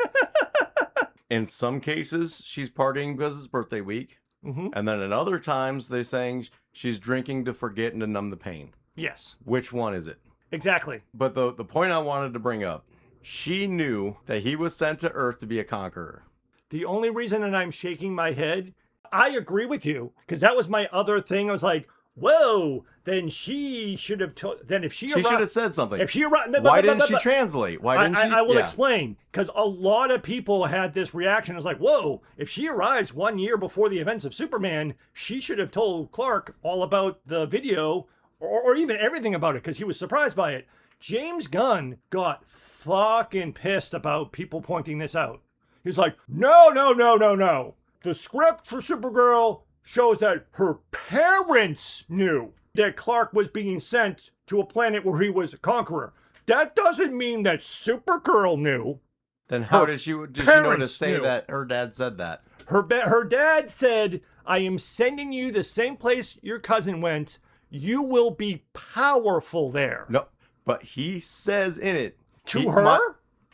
A: In some cases, she's partying because it's birthday week.
B: Mm-hmm.
A: And then in other times, they're saying she's drinking to forget and to numb the pain.
B: Yes.
A: Which one is it?
B: Exactly.
A: But the point I wanted to bring up, she knew that he was sent to Earth to be a conqueror.
B: The only reason that I'm shaking my head, I agree with you, because that was my other thing. I was like, whoa, then she should have told, then if she
A: Should have said something.
B: if she arrived,
A: Why didn't she translate? Why didn't she?
B: I will
A: Yeah.
B: explain, because a lot of people had this reaction. It's like, whoa, if she arrives 1 year before the events of Superman, she should have told Clark all about the video, or even everything about it, because he was surprised by it. James Gunn got fucking pissed about people pointing this out. He's like, no. The script for Supergirl shows that her parents knew that Clark was being sent to a planet where he was a conqueror. That doesn't mean that Supergirl knew.
A: Then how did she know to say
B: knew.
A: that her dad said that?
B: Her dad said, I am sending you the same place your cousin went. You will be powerful there.
A: No, but he says in it.
B: To her?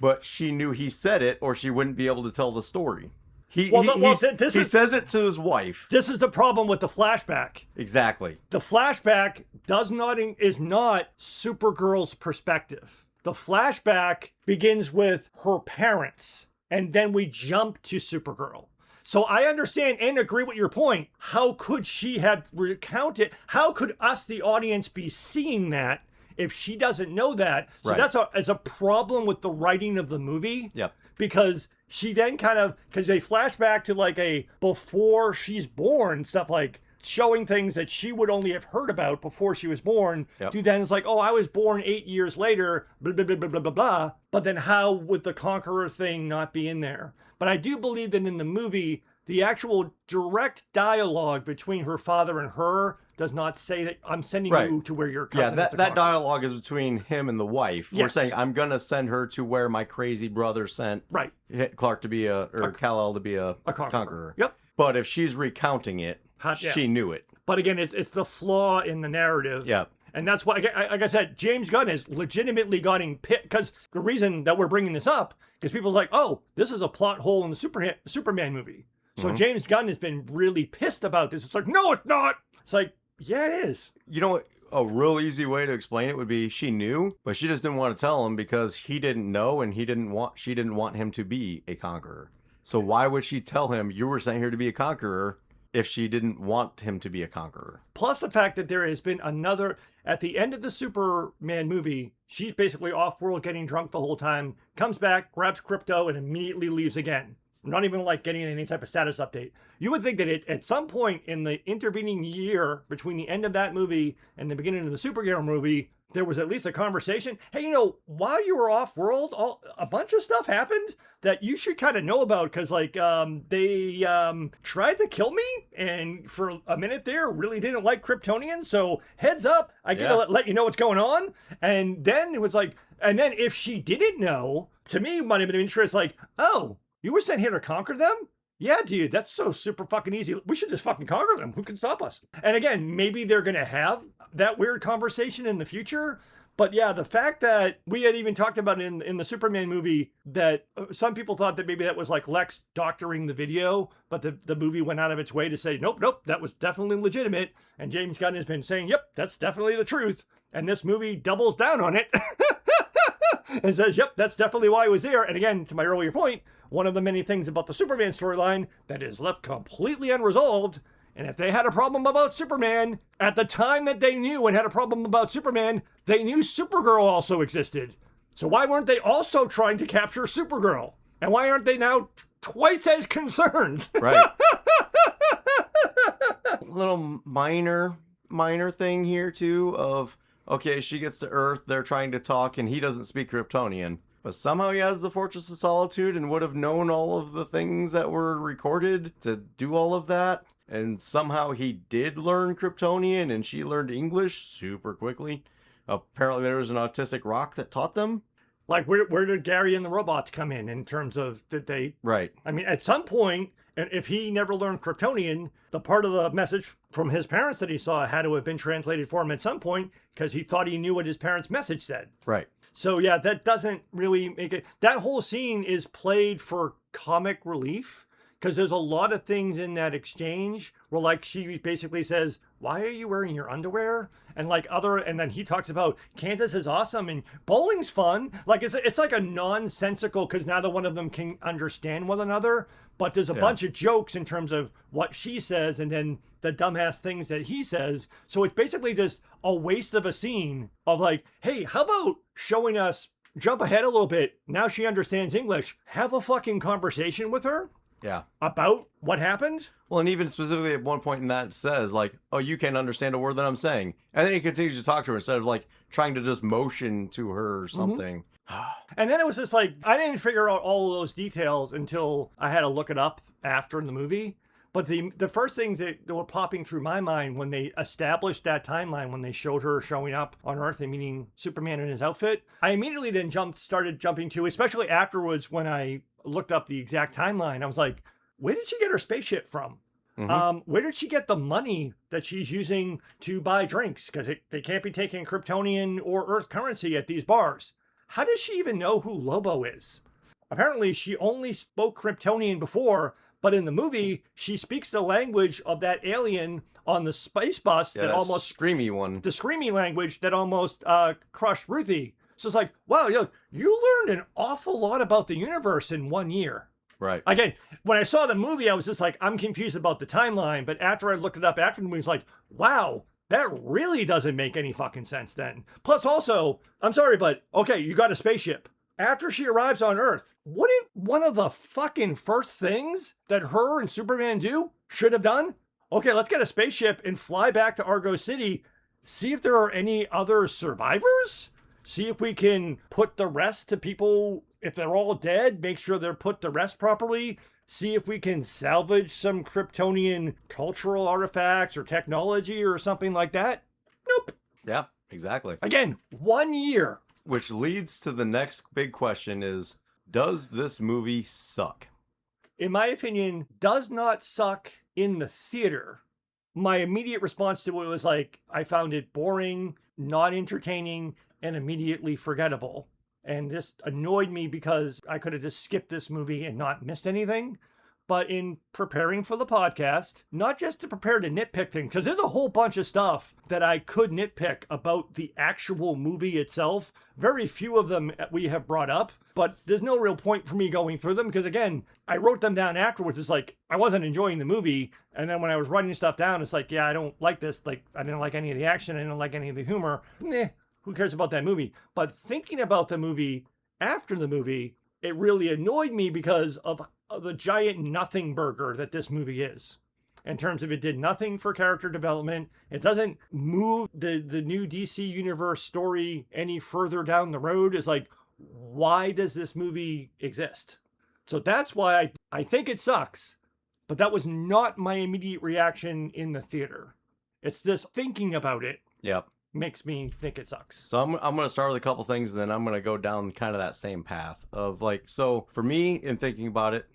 A: But she knew he said it or she wouldn't be able to tell the story. He says it to his wife.
B: This is the problem with the flashback.
A: Exactly.
B: The flashback is not Supergirl's perspective. The flashback begins with her parents, and then we jump to Supergirl. So I understand and agree with your point. How could she have recounted? How could us, the audience, be seeing that if she doesn't know that? So
A: Right.
B: that's a problem with the writing of the movie.
A: Yep.
B: Because she then because they flash back to like a before she's born stuff, like showing things that she would only have heard about before she was born.
A: Yep.
B: To then it's like, oh, I was born 8 years later, blah, blah, blah, blah, blah, blah, blah. But then how would the Conqueror thing not be in there? But I do believe that in the movie, the actual direct dialogue between her father and her does not say that I'm sending
A: Right.
B: you to where your cousin
A: Yeah,
B: is the
A: that
B: Conqueror.
A: dialogue is between him and the wife. We're
B: Yes.
A: saying, I'm going to send her to where my crazy brother sent
B: Right.
A: Clark to be Kal-El to be a conqueror.
B: Yep.
A: But if she's recounting it,
B: Yeah.
A: she knew it.
B: But again, it's the flaw in the narrative.
A: Yeah.
B: And that's why, like I said, James Gunn is legitimately getting pissed. Because the reason that we're bringing this up is people's like, oh, this is a plot hole in the Superman movie. So James Gunn has been really pissed about this. It's like, no, it's not. It's like, yeah, it is.
A: You know what? A real easy way to explain it would be she knew, but she just didn't want to tell him because he didn't know and she didn't want him to be a conqueror. So why would she tell him you were sent here to be a conqueror if she didn't want him to be a conqueror?
B: Plus the fact that there has been another, at the end of the Superman movie, she's basically off-world getting drunk the whole time, comes back, grabs Crypto, and immediately leaves again. Not even like getting any type of status update. You would think that at some point in the intervening year between the end of that movie and the beginning of the Supergirl movie, there was at least a conversation. Hey, while you were off world, a bunch of stuff happened that you should kind of know about, because like they tried to kill me, and for a minute there really didn't like Kryptonians. So heads up, I get to let you know what's going on. And then it was like, and then if she didn't know, to me it might have been of interest, like, oh, you were sent here to conquer them? Yeah, dude, that's so super fucking easy. We should just fucking conquer them. Who can stop us? And again, maybe they're going to have that weird conversation in the future. But yeah, the fact that we had even talked about in the Superman movie that some people thought that maybe that was like Lex doctoring the video, but the movie went out of its way to say, nope, that was definitely legitimate. And James Gunn has been saying, yep, that's definitely the truth. And this movie doubles down on it and says, yep, that's definitely why he was there. And again, to my earlier point, one of the many things about the Superman storyline that is left completely unresolved. And if they had a problem about Superman, at the time that they knew and had a problem about Superman, they knew Supergirl also existed. So why weren't they also trying to capture Supergirl? And why aren't they now twice as concerned?
A: Right. Little minor thing here too of, okay, she gets to Earth, they're trying to talk, and he doesn't speak Kryptonian. But somehow he has the Fortress of Solitude and would have known all of the things that were recorded to do all of that. And somehow he did learn Kryptonian and she learned English super quickly. Apparently there was an autistic rock that taught them.
B: Like, where did Gary and the robots come in terms of, did they...
A: Right.
B: I mean, at some point, and if he never learned Kryptonian, the part of the message from his parents that he saw had to have been translated for him at some point because he thought he knew what his parents' message said.
A: Right.
B: So, yeah, that doesn't really make it... That whole scene is played for comic relief because there's a lot of things in that exchange where, like, she basically says, why are you wearing your underwear? And and then he talks about Kansas is awesome and bowling's fun. Like, it's like a nonsensical, because neither one of them can understand one another. But there's a bunch of jokes in terms of what she says and then the dumbass things that he says. So it's basically just a waste of a scene of like, hey, how about showing us, jump ahead a little bit. Now she understands English. Have a fucking conversation with her.
A: Yeah.
B: About what happened?
A: Well, and even specifically at one point in that it says, like, oh, you can't understand a word that I'm saying. And then he continues to talk to her instead of, like, trying to just motion to her or something.
B: And then it was just like, I didn't figure out all of those details until I had to look it up after in the movie. But the first things that were popping through my mind when they established that timeline, when they showed her showing up on Earth and meeting Superman in his outfit, I immediately then started jumping to, especially afterwards when I looked up the exact timeline, I was like, where did she get her spaceship from? Where did she get the money that she's using to buy drinks? Because they can't be taking Kryptonian or Earth currency at these bars. How does she even know who Lobo is? Apparently, she only spoke Kryptonian before, but in the movie, she speaks the language of that alien on the space bus that almost...
A: screamy one.
B: The screamy language that almost crushed Ruthie. So it's like, wow, you learned an awful lot about the universe in 1 year.
A: Right.
B: Again, when I saw the movie, I was just like, I'm confused about the timeline. But after I looked it up after the movie, it's like, wow, that really doesn't make any fucking sense then. Plus also, I'm sorry, but okay, you got a spaceship. After she arrives on Earth, wouldn't one of the fucking first things that her and Superman should have done? Okay, let's get a spaceship and fly back to Argo City, see if there are any other survivors? See if we can put the rest to people, if they're all dead, make sure they're put to rest properly. See if we can salvage some Kryptonian cultural artifacts or technology or something like that. Nope.
A: Yeah, exactly.
B: Again, 1 year.
A: Which leads to the next big question is, does this movie suck?
B: In my opinion, does not suck in the theater. My immediate response to it was like, I found it boring, not entertaining, and immediately forgettable. And just annoyed me because I could have just skipped this movie and not missed anything. But in preparing for the podcast, not just to prepare to nitpick things, because there's a whole bunch of stuff that I could nitpick about the actual movie itself. Very few of them we have brought up, but there's no real point for me going through them because, again, I wrote them down afterwards. It's like, I wasn't enjoying the movie. And then when I was writing stuff down, it's like, yeah, I don't like this. Like, I didn't like any of the action. I didn't like any of the humor. Who cares about that movie? But thinking about the movie after the movie, it really annoyed me because of the giant nothing burger that this movie is. In terms of it did nothing for character development. It doesn't move the new DC Universe story any further down the road. It's like, why does this movie exist? So that's why I think it sucks. But that was not my immediate reaction in the theater. It's this thinking about it.
A: Yep.
B: Makes me think it sucks.
A: So I'm going to start with a couple things, and then I'm going to go down kind of that same path of like, so for me in thinking about it,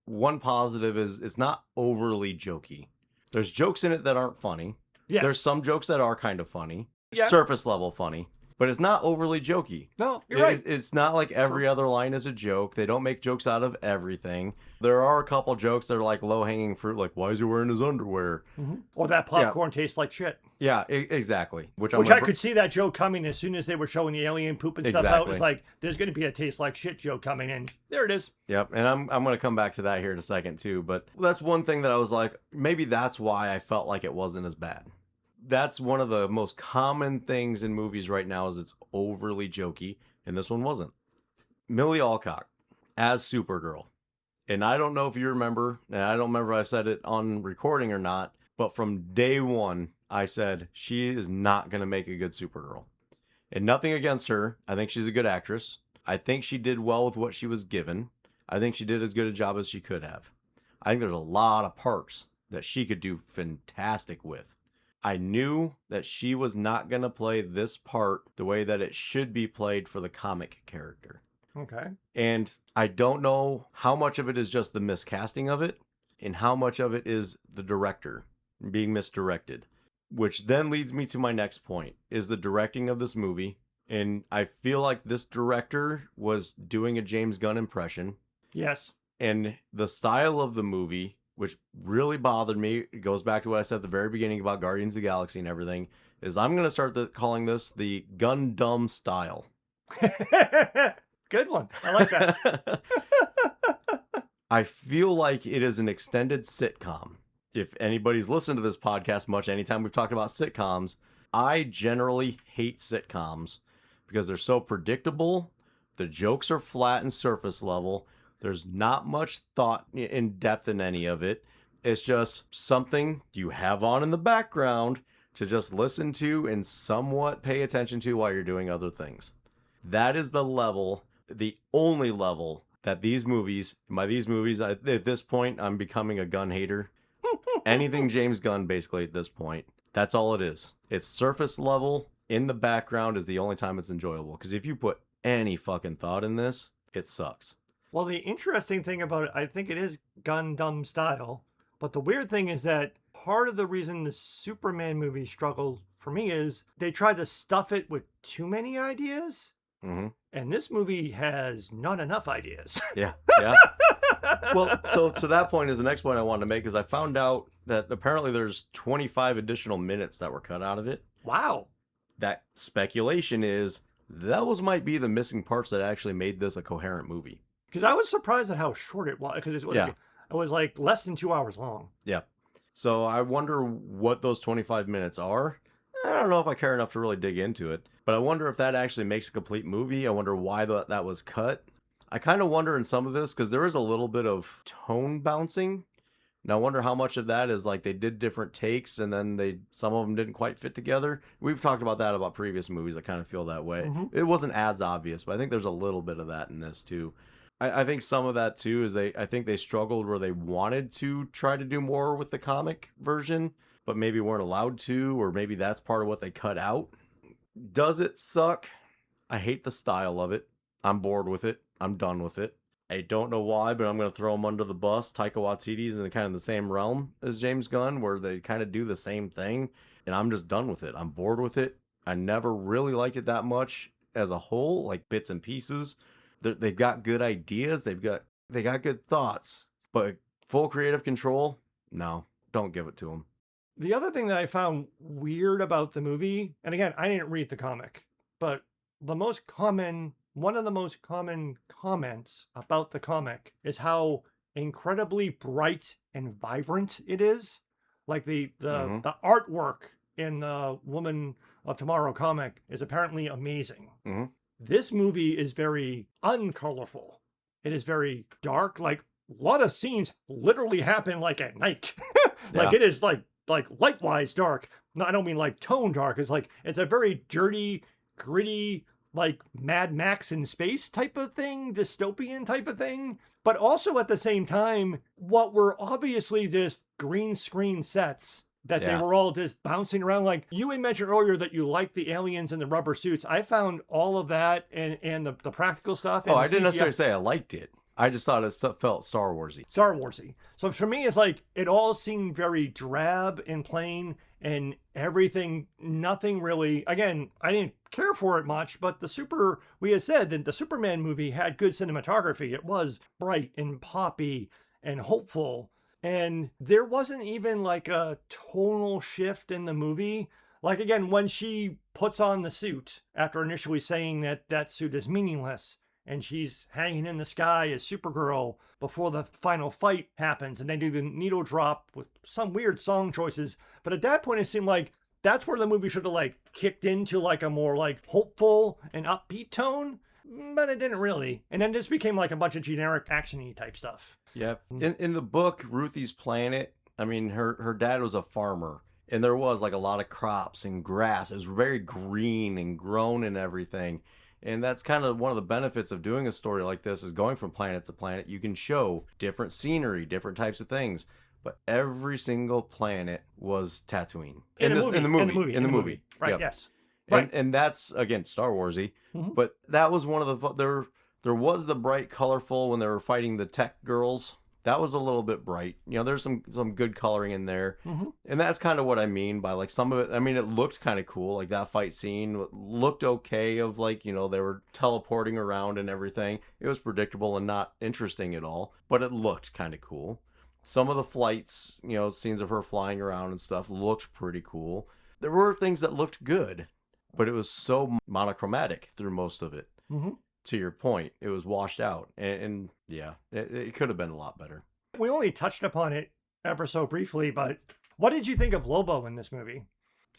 A: one positive is it's not overly jokey. There's jokes in it that aren't funny.
B: Yes.
A: There's some jokes that are kind of funny,
B: Yeah.
A: surface level funny, but it's not overly jokey.
B: No, you're right.
A: It's not like every other line is a joke. They don't make jokes out of everything. There are a couple jokes that are like low-hanging fruit, like, why is he wearing his underwear?
B: Mm-hmm. Or that popcorn tastes like shit.
A: Yeah, exactly. Which
B: I could see that joke coming as soon as they were showing the alien poop and stuff out. It's like, there's going to be a taste like shit joke coming in. There it is.
A: Yep, and I'm going to come back to that here in a second too. But that's one thing that I was like, maybe that's why I felt like it wasn't as bad. That's one of the most common things in movies right now is it's overly jokey, and this one wasn't. Millie Alcock. as Supergirl. And I don't know if you remember, and I don't remember if I said it on recording or not, but from day one, I said she is not going to make a good Supergirl. And nothing against her. I think she's a good actress. I think she did well with what she was given. I think she did as good a job as she could have. I think there's a lot of parts that she could do fantastic with. I knew that she was not going to play this part the way that it should be played for the comic character.
B: Okay.
A: And I don't know how much of it is just the miscasting of it and how much of it is the director being misdirected. Which then leads me to my next point, is the directing of this movie. And I feel like this director was doing a James Gunn impression.
B: Yes.
A: And the style of the movie, which really bothered me, it goes back to what I said at the very beginning about Guardians of the Galaxy and everything, is I'm going to start calling this the Gundam style.
B: Good one. I like that.
A: I feel like it is an extended sitcom. If anybody's listened to this podcast much, anytime we've talked about sitcoms, I generally hate sitcoms because they're so predictable. The jokes are flat and surface level. There's not much thought in depth in any of it. It's just something you have on in the background to just listen to and somewhat pay attention to while you're doing other things. That is the level, the only level that these movies, at this point, I'm becoming a Gunn hater. Anything James Gunn, basically, at this point. That's all it is. It's surface level. In the background is the only time it's enjoyable. Because if you put any fucking thought in this, it sucks.
B: Well, the interesting thing about it, I think it is Gundam style. But the weird thing is that part of the reason the Superman movie struggled for me is they tried to stuff it with too many ideas.
A: Mm-hmm.
B: And this movie has not enough ideas.
A: Yeah. Well, so to that point is the next point I wanted to make, is I found out that apparently there's 25 additional minutes that were cut out of it.
B: Wow.
A: That speculation is those might be the missing parts that actually made this a coherent movie.
B: Because I was surprised at how short it was. Because it was like less than 2 hours long.
A: Yeah. So I wonder what those 25 minutes are. I don't know if I care enough to really dig into it, but I wonder if that actually makes a complete movie. I wonder why that was cut. I kind of wonder in some of this, because there is a little bit of tone bouncing. And I wonder how much of that is like they did different takes and then some of them didn't quite fit together. We've talked about that about previous movies. I kind of feel that way. Mm-hmm. It wasn't as obvious, but I think there's a little bit of that in this too. I think some of that too is I think they struggled where they wanted to try to do more with the comic version, but maybe weren't allowed to, or maybe that's part of what they cut out. Does it suck? I hate the style of it. I'm bored with it. I'm done with it. I don't know why, but I'm going to throw him under the bus. Taika Waititi's in kind of the same realm as James Gunn, where they kind of do the same thing, and I'm just done with it. I'm bored with it. I never really liked it that much as a whole, like bits and pieces. They've got good ideas. They got good thoughts, but full creative control, no, don't give it to them.
B: The other thing that I found weird about the movie, and again, I didn't read the comic, but one of the most common comments about the comic is how incredibly bright and vibrant it is. Like the artwork in the Woman of Tomorrow comic is apparently amazing.
A: Mm-hmm.
B: This movie is very uncolorful. It is very dark. Like a lot of scenes literally happen like at night. Like it is like light-wise dark. No, I don't mean like tone dark. It's a very dirty, gritty, like Mad Max in space type of thing, dystopian type of thing. But also at the same time, what were obviously just green screen sets that they were all just bouncing around. Like you had mentioned earlier that you liked the aliens in the rubber suits. I found all of that and the practical stuff.
A: Oh, I didn't necessarily say I liked it. I just thought it felt Star Warsy.
B: Star Warsy. So for me, it's like it all seemed very drab and plain, and everything, nothing really. Again, I didn't care for it much, but we had said that the Superman movie had good cinematography. It was bright and poppy and hopeful, and there wasn't even like a tonal shift in the movie. Like again, when she puts on the suit after initially saying that suit is meaningless, and she's hanging in the sky as Supergirl before the final fight happens, and they do the needle drop with some weird song choices. But at that point, it seemed like that's where the movie should have like kicked into like a more like hopeful and upbeat tone. but it didn't really. And then this became like a bunch of generic action-y type stuff.
A: Yeah. In the book, Ruthie's Planet, I mean, her dad was a farmer, and there was like a lot of crops and grass. It was very green and grown and everything. And that's kind of one of the benefits of doing a story like this is going from planet to planet. You can show different scenery, different types of things. But every single planet was Tatooine. In the movie.
B: Right,
A: yep.
B: yes.
A: Right. And that's, again, Star Warsy.
B: Mhm.
A: But that was one of the... There was the bright, colorful when they were fighting the tech girls. That was a little bit bright. You know, there's some good coloring in there.
B: Mhm.
A: And that's kind of what I mean by, like, some of it. I mean, it looked kind of cool. Like, that fight scene looked okay of, like, you know, they were teleporting around and everything. It was predictable and not interesting at all. But it looked kind of cool. Some of the flights, you know, scenes of her flying around and stuff looked pretty cool. There were things that looked good, but it was so monochromatic through most of it.
B: Mm-hmm.
A: To your point, it was washed out. And yeah, it could have been a lot better.
B: We only touched upon it ever so briefly, but what did you think of Lobo in this movie?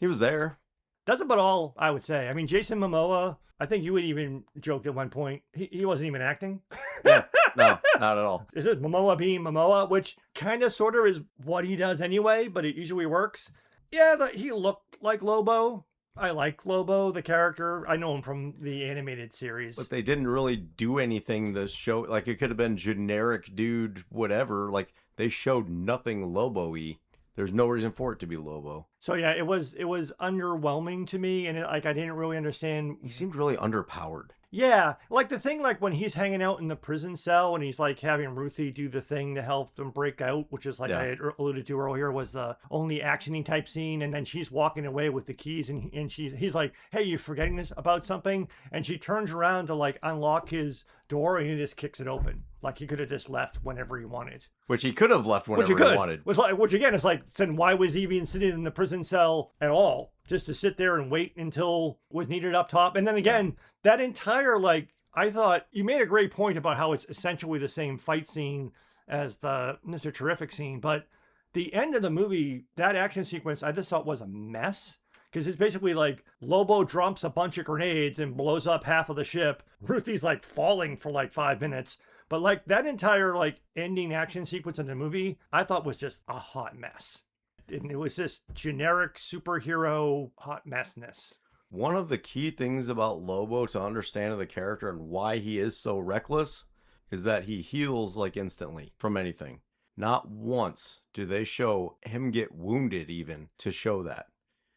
A: He was there.
B: That's about all I would say. I mean, Jason Momoa, I think you would even joked at one point, he wasn't even acting.
A: Yeah, no, not at all.
B: Is it Momoa being Momoa, which kind of sort of is what he does anyway, but it usually works. Yeah, he looked like Lobo. I like Lobo, the character. I know him from the animated series.
A: But they didn't really do anything to show, like, it could have been generic dude, whatever. Like, they showed nothing Lobo-y. There's no reason for it to be Lobo.
B: So yeah, it was underwhelming to me, and I didn't really understand.
A: He seemed really underpowered.
B: Yeah, like the thing, like when he's hanging out in the prison cell and he's like having Ruthie do the thing to help them break out, which is like I had alluded to earlier, was the only actiony type scene. And then she's walking away with the keys and he's like, "Hey, you forgetting this about something?" And she turns around to like unlock his door and he just kicks it open. Like he could have just left whenever he wanted.
A: Which he could have left whenever he wanted.
B: Which again is like, then why was he even sitting in the prison cell at all? Just to sit there and wait until was needed up top. And then again, that entire, like, I thought you made a great point about how it's essentially the same fight scene as the Mr. Terrific scene. But the end of the movie, that action sequence, I just thought was a mess. Because it's basically like Lobo drops a bunch of grenades and blows up half of the ship. Ruthie's like falling for like 5 minutes. But like that entire like ending action sequence in the movie, I thought was just a hot mess. And it was just generic superhero hot messness.
A: One of the key things about Lobo to understand of the character and why he is so reckless is that he heals like instantly from anything. Not once do they show him get wounded even to show that.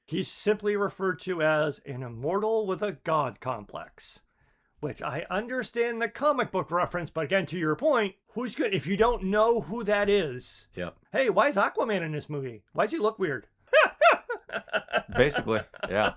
B: He's simply referred to as an immortal with a god complex, which I understand the comic book reference, but again, to your point, who's good? If you don't know who that is,
A: yep.
B: Hey, why is Aquaman in this movie? Why does he look weird?
A: Basically, yeah.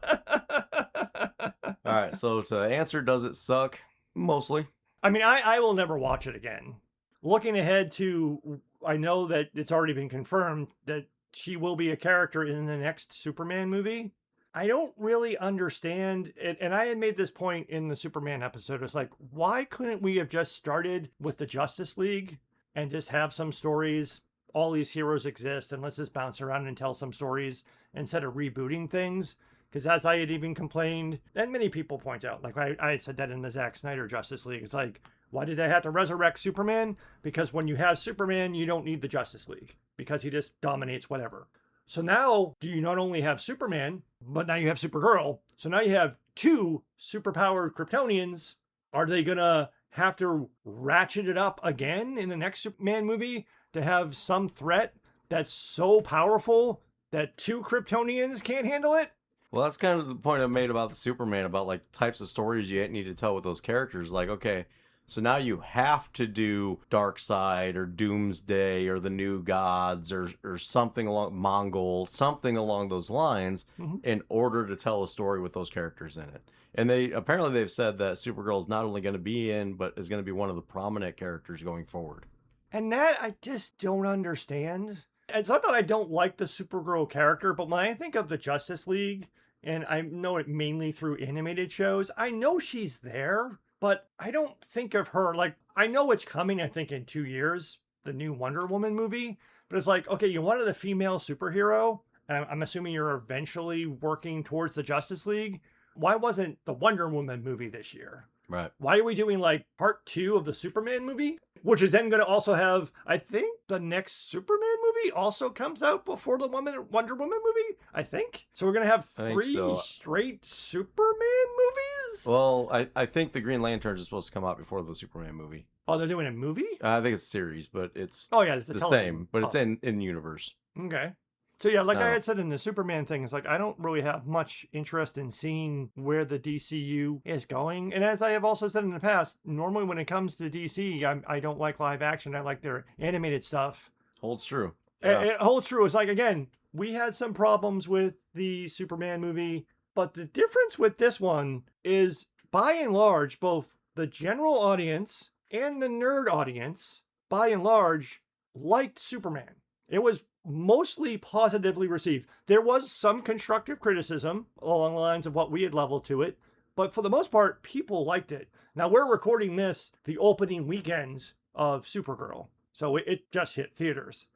A: All right, so to answer, does it suck? Mostly.
B: I mean, I will never watch it again. Looking ahead to, I know that it's already been confirmed that she will be a character in the next Superman movie. I don't really understand it. And I had made this point in the Superman episode. It's like, why couldn't we have just started with the Justice League and just have some stories? All these heroes exist and let's just bounce around and tell some stories instead of rebooting things. Because as I had even complained, and many people point out, like I said that in the Zack Snyder Justice League, it's like, why did they have to resurrect Superman? Because when you have Superman, you don't need the Justice League because he just dominates whatever. So now you not only have Superman, but now you have Supergirl. So now you have two superpowered Kryptonians. Are they going to have to ratchet it up again in the next Superman movie to have some threat that's so powerful that two Kryptonians can't handle it?
A: Well, that's kind of the point I made about the Superman, about like types of stories you need to tell with those characters. Like, okay, so now you have to do Darkseid or Doomsday or the New Gods or something along Mongol, something along those lines in order to tell a story with those characters in it. And they've said that Supergirl is not only going to be in, but is going to be one of the prominent characters going forward.
B: And that I just don't understand. It's not that I don't like the Supergirl character, but when I think of the Justice League, and I know it mainly through animated shows, I know she's there, but I don't think of her, like, I know it's coming, I think, in 2 years, the new Wonder Woman movie, but it's like, okay, you wanted a female superhero, and I'm assuming you're eventually working towards the Justice League. Why wasn't the Wonder Woman movie this year?
A: Right.
B: Why are we doing like part 2 of the Superman movie? Which is then going to also have, I think the next Superman movie also comes out before the Wonder Woman movie, I think. So we're going to have
A: I think
B: 3
A: so.
B: straight Superman movies?
A: Well, I think the Green Lanterns is supposed to come out before the Superman movie.
B: Oh, they're doing a movie?
A: I think it's a series, but it's
B: Oh, yeah, it's
A: the
B: television.
A: same, but it's in universe.
B: Okay. So yeah, like I
A: No.
B: had said in the Superman thing, it's like I don't really have much interest in seeing where the DCU is going. And as I have also said in the past, normally when it comes to DC, I don't like live action. I like their animated stuff.
A: Holds true.
B: It holds true. It's like, again, we had some problems with the Superman movie, but the difference with this one is, by and large, both the general audience and the nerd audience, by and large, liked Superman. It was mostly positively received. There was some constructive criticism along the lines of what we had leveled to it, but for the most part, people liked it. Now, we're recording this the opening weekends of Supergirl, so it just hit theaters.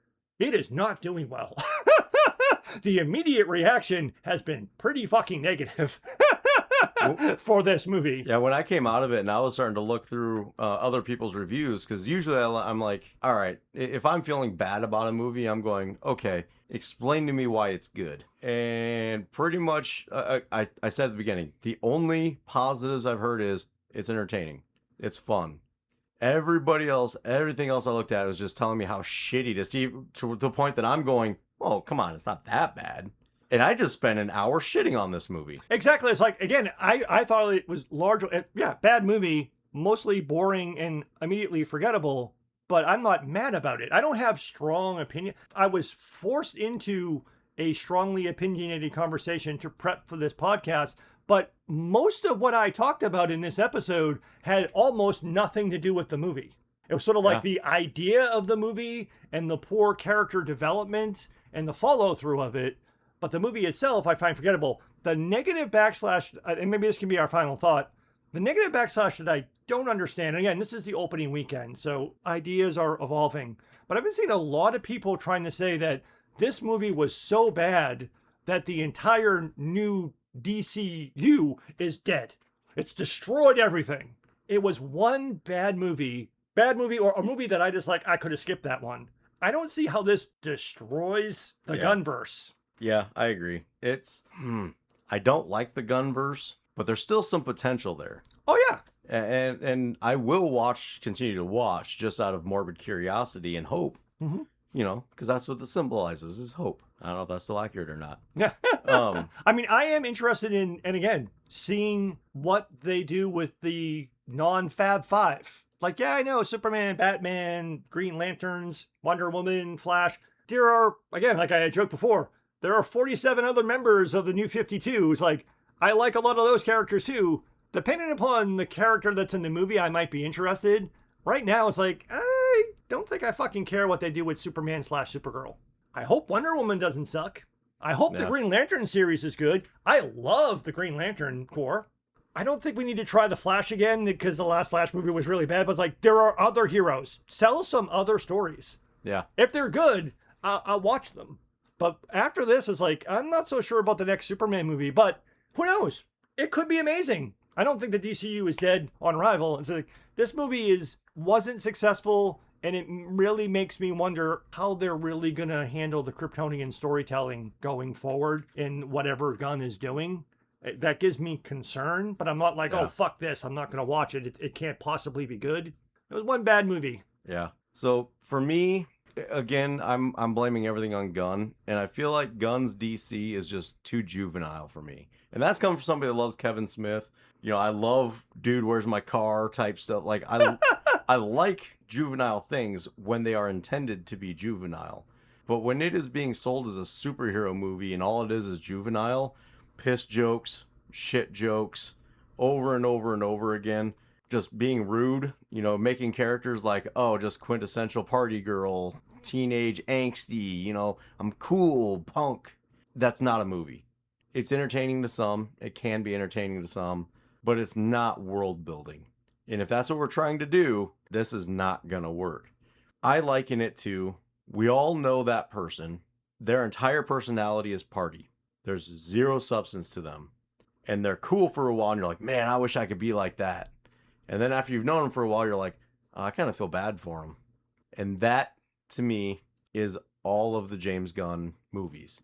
B: It is not doing well. The immediate reaction has been pretty fucking negative for this movie.
A: Yeah, when I came out of it and I was starting to look through other people's reviews, because usually I'm like, all right, if I'm feeling bad about a movie, I'm going, okay, explain to me why it's good. And pretty much, I said at the beginning, the only positives I've heard is it's entertaining, it's fun. Everybody else, everything else I looked at was just telling me how shitty it is, to the point that I'm going, oh, come on, it's not that bad. And I just spent an hour shitting on this movie.
B: Exactly. It's like, again, I thought it was largely, bad movie, mostly boring and immediately forgettable, but I'm not mad about it. I don't have strong opinion. I was forced into a strongly opinionated conversation to prep for this podcast, but most of what I talked about in this episode had almost nothing to do with the movie. It was sort of like the idea of the movie and the poor character development and the follow through of it. But the movie itself, I find forgettable. The negative backslash, and maybe this can be our final thought, the negative backslash that I don't understand, again, this is the opening weekend, so ideas are evolving. But I've been seeing a lot of people trying to say that this movie was so bad that the entire new DCU is dead. It's destroyed everything. It was one bad movie, or a movie that I just like, I could have skipped that one. I don't see how this destroys the Gunverse.
A: Yeah, I agree. It's, I don't like the Gunverse, but there's still some potential there.
B: Oh, yeah.
A: And I will continue to watch just out of morbid curiosity and hope, you know, because that's what this symbolizes, is hope. I don't know if that's still accurate or not.
B: Yeah. I mean, I am interested in, and again, seeing what they do with the non-Fab Five. Like, yeah, I know Superman, Batman, Green Lanterns, Wonder Woman, Flash. There are, again, like I had joked before, there are 47 other members of the New 52. It's like, I like a lot of those characters too. Depending upon the character that's in the movie, I might be interested. Right now, it's like, I don't think I fucking care what they do with Superman/Supergirl. I hope Wonder Woman doesn't suck. I hope the Green Lantern series is good. I love the Green Lantern Corps. I don't think we need to try the Flash again because the last Flash movie was really bad. But it's like, there are other heroes. Tell some other stories.
A: Yeah.
B: If they're good, I'll watch them. But after this, it's like, I'm not so sure about the next Superman movie. But who knows? It could be amazing. I don't think the DCU is dead on arrival. It's like, this movie wasn't successful, and it really makes me wonder how they're really going to handle the Kryptonian storytelling going forward in whatever Gunn is doing. That gives me concern, but I'm not like, oh, fuck this, I'm not going to watch it. It can't possibly be good. It was one bad movie.
A: Yeah. So for me, again, I'm blaming everything on Gunn, and I feel like Gunn's DC is just too juvenile for me. And that's coming from somebody that loves Kevin Smith. You know, I love dude, where's my car type stuff. Like, I like juvenile things when they are intended to be juvenile. But when it is being sold as a superhero movie and all it is juvenile, piss jokes, shit jokes, over and over and over again, just being rude, you know, making characters like, oh, just quintessential party girl, teenage angsty, you know, I'm cool, punk. That's not a movie. It's entertaining to some, it can be entertaining to some, but it's not world building. And if that's what we're trying to do, this is not gonna work. I liken it to, we all know that person, their entire personality is party. There's zero substance to them. And they're cool for a while, and you're like, man, I wish I could be like that. And then after you've known him for a while, you're like, oh, I kind of feel bad for him. And that, to me, is all of the James Gunn movies.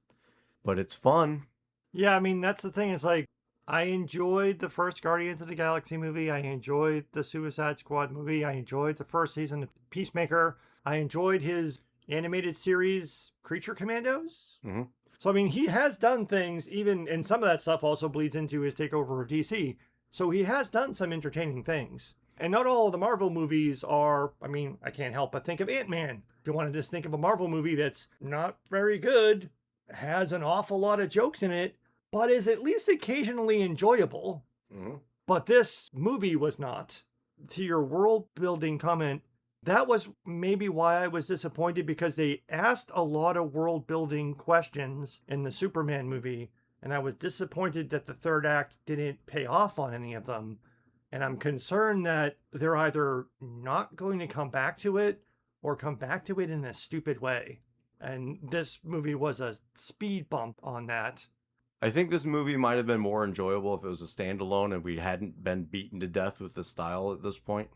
A: But it's fun.
B: Yeah, I mean, that's the thing. It's like, I enjoyed the first Guardians of the Galaxy movie. I enjoyed the Suicide Squad movie. I enjoyed the first season of Peacemaker. I enjoyed his animated series, Creature Commandos.
A: Mm-hmm.
B: So, I mean, he has done things, even, and some of that stuff also bleeds into his takeover of DC. So he has done some entertaining things. And not all of the Marvel movies are, I mean, I can't help but think of Ant-Man. If you want to just think of a Marvel movie that's not very good, has an awful lot of jokes in it, but is at least occasionally enjoyable.
A: Mm-hmm.
B: But this movie was not. To your world building comment, that was maybe why I was disappointed, because they asked a lot of world building questions in the Superman movie, and I was disappointed that the third act didn't pay off on any of them. And I'm concerned that they're either not going to come back to it or come back to it in a stupid way. And this movie was a speed bump on that.
A: I think this movie might have been more enjoyable if it was a standalone and we hadn't been beaten to death with the style at this point.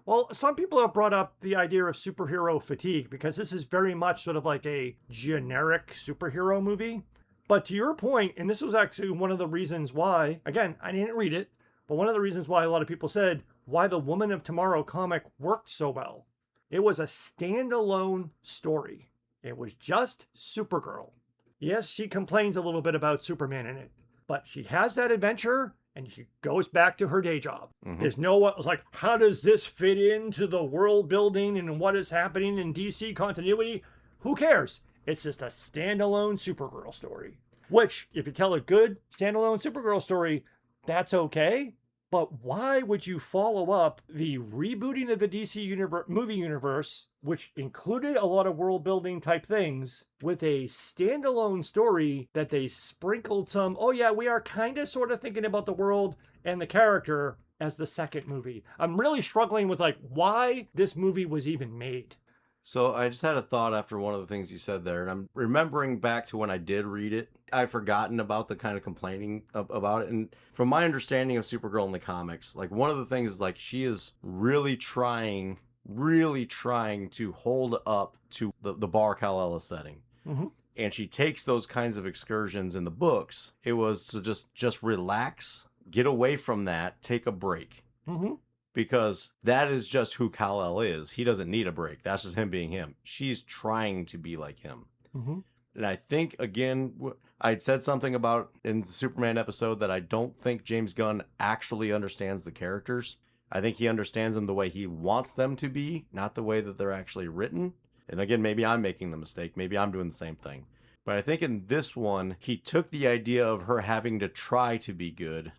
B: Well, some people have brought up the idea of superhero fatigue, because this is very much sort of like a generic superhero movie. But to your point, and this was actually one of the reasons why, again, I didn't read it, but one of the reasons why a lot of people said why the Woman of Tomorrow comic worked so well. It was a standalone story. It was just Supergirl. Yes, she complains a little bit about Superman in it, but she has that adventure and she goes back to her day job.
A: Mm-hmm.
B: There's no one like, how does this fit into the world building and what is happening in DC continuity? Who cares? It's just a standalone Supergirl story. Which, if you tell a good standalone Supergirl story, that's okay. But why would you follow up the rebooting of the DC movie universe, which included a lot of world building type things, with a standalone story that they sprinkled some, oh yeah, we are kind of sort of thinking about the world and the character as the second movie? I'm really struggling with like why this movie was even made.
A: So I just had a thought after one of the things you said there, and I'm remembering back to when I did read it. I've forgotten about the kind of complaining about it. And from my understanding of Supergirl in the comics, like one of the things is like she is really trying to hold up to the Bar Kal-El setting.
B: Mm-hmm.
A: And she takes those kinds of excursions in the books. It was to just relax, get away from that, take a break.
B: Mm-hmm.
A: Because that is just who Kal-El is. He doesn't need a break. That's just him being him. She's trying to be like him.
B: Mm-hmm.
A: And I think, again, I'd said something about in the Superman episode that I don't think James Gunn actually understands the characters. I think he understands them the way he wants them to be, not the way that they're actually written. And again, maybe I'm making the mistake. Maybe I'm doing the same thing. But I think in this one, he took the idea of her having to try to be good,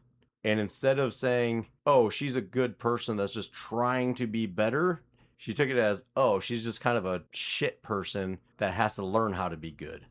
A: and instead of saying, oh, she's a good person that's just trying to be better, she took it as, oh, she's just kind of a shit person that has to learn how to be good.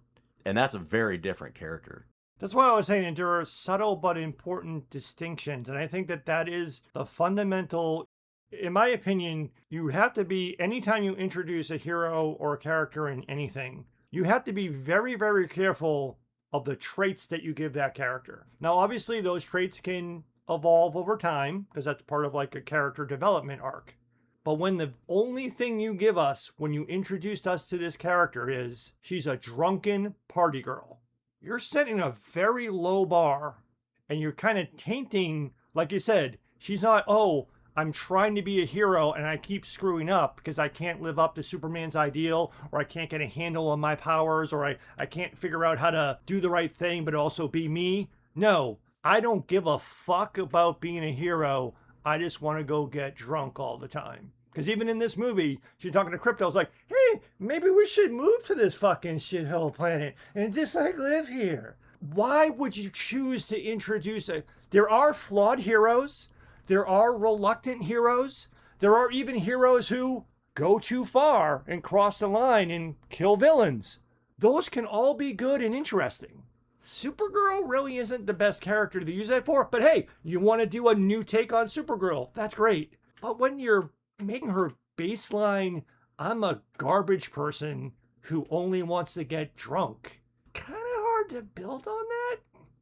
A: And that's a very different character.
B: That's why I was saying that there are subtle but important distinctions. And I think that that is the fundamental, in my opinion, you have to be, anytime you introduce a hero or a character in anything, you have to be very, very careful of the traits that you give that character. Now, obviously, those traits can evolve over time, because that's part of like a character development arc. But when the only thing you give us when you introduced us to this character is she's a drunken party girl, you're setting a very low bar, and you're kind of tainting, like you said, she's not, oh, I'm trying to be a hero and I keep screwing up because I can't live up to Superman's ideal, or I can't get a handle on my powers, or I can't figure out how to do the right thing but also be me. No, I don't give a fuck about being a hero. I just want to go get drunk all the time. Because even in this movie, she's talking to Krypto. I was like, hey, maybe we should move to this fucking shithole planet and just like live here. Why would you choose to introduce there are flawed heroes. There are reluctant heroes. There are even heroes who go too far and cross the line and kill villains. Those can all be good and interesting. Supergirl really isn't the best character to use that for, but hey, you want to do a new take on Supergirl, that's great. But when you're making her baseline, I'm a garbage person who only wants to get drunk, kind of hard to build on that.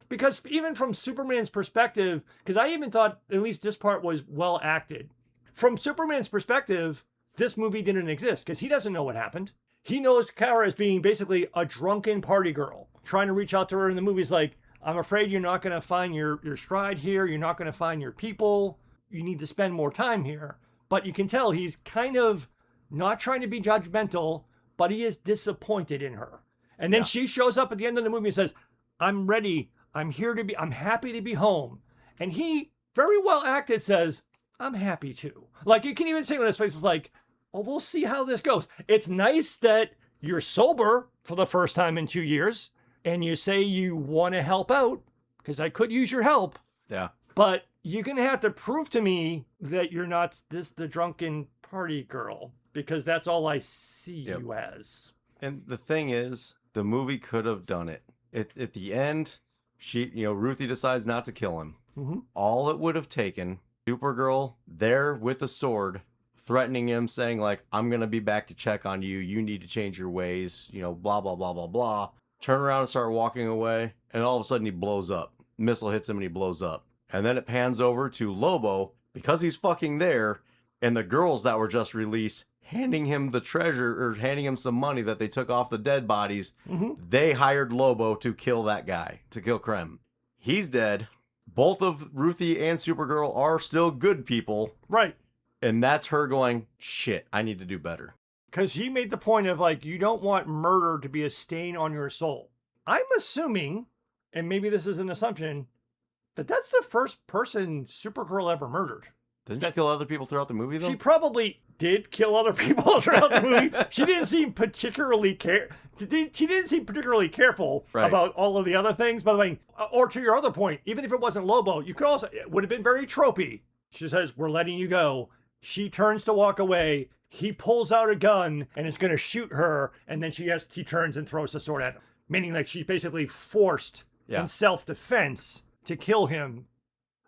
B: Because even from Superman's perspective, because I even thought at least this part was well acted. From Superman's perspective, this movie didn't exist because he doesn't know what happened. He knows Kara as being basically a drunken party girl, trying to reach out to her in the movies like, I'm afraid you're not going to find your stride here. You're not going to find your people. You need to spend more time here. But you can tell he's kind of not trying to be judgmental, but he is disappointed in her. And then she shows up at the end of the movie and says, I'm ready. I'm happy to be home. And he very well acted says, I'm happy too. Like, you can even see when his face is like, oh, we'll see how this goes. It's nice that you're sober for the first time in 2 years and you say you want to help out because I could use your help.
A: Yeah.
B: But you're going to have to prove to me that you're not the drunken party girl because that's all I see you as.
A: And the thing is, the movie could have done it. At the end, Ruthie decides not to kill him.
B: Mm-hmm.
A: All it would have taken, Supergirl there with a sword, threatening him, saying like, I'm going to be back to check on you. You need to change your ways, blah, blah, blah, blah, blah. Turn around and start walking away. And all of a sudden he blows up. Missile hits him and he blows up. And then it pans over to Lobo because he's fucking there. And the girls that were just released handing him the treasure or handing him some money that they took off the dead bodies.
B: Mm-hmm.
A: They hired Lobo to kill that guy, to kill Krem. He's dead. Both of Ruthie and Supergirl are still good people.
B: Right.
A: And that's her going, shit, I need to do better.
B: Because he made the point of like, you don't want murder to be a stain on your soul. I'm assuming, and maybe this is an assumption, that that's the first person Supergirl ever murdered.
A: Didn't she kill other people throughout the movie, though?
B: She probably did kill other people throughout the movie. She didn't seem particularly careful about all of the other things. By the way, or to your other point, even if it wasn't Lobo, it would have been very tropey. She says, we're letting you go. She turns to walk away. He pulls out a gun and is going to shoot her. And then he turns and throws the sword at him. Meaning like she's basically forced in self-defense to kill him.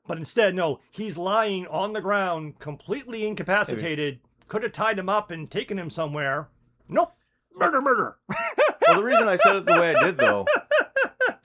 B: But instead, no, he's lying on the ground, completely incapacitated. Could have tied him up and taken him somewhere. Nope. Murder.
A: Well, the reason I said it the way I did, though.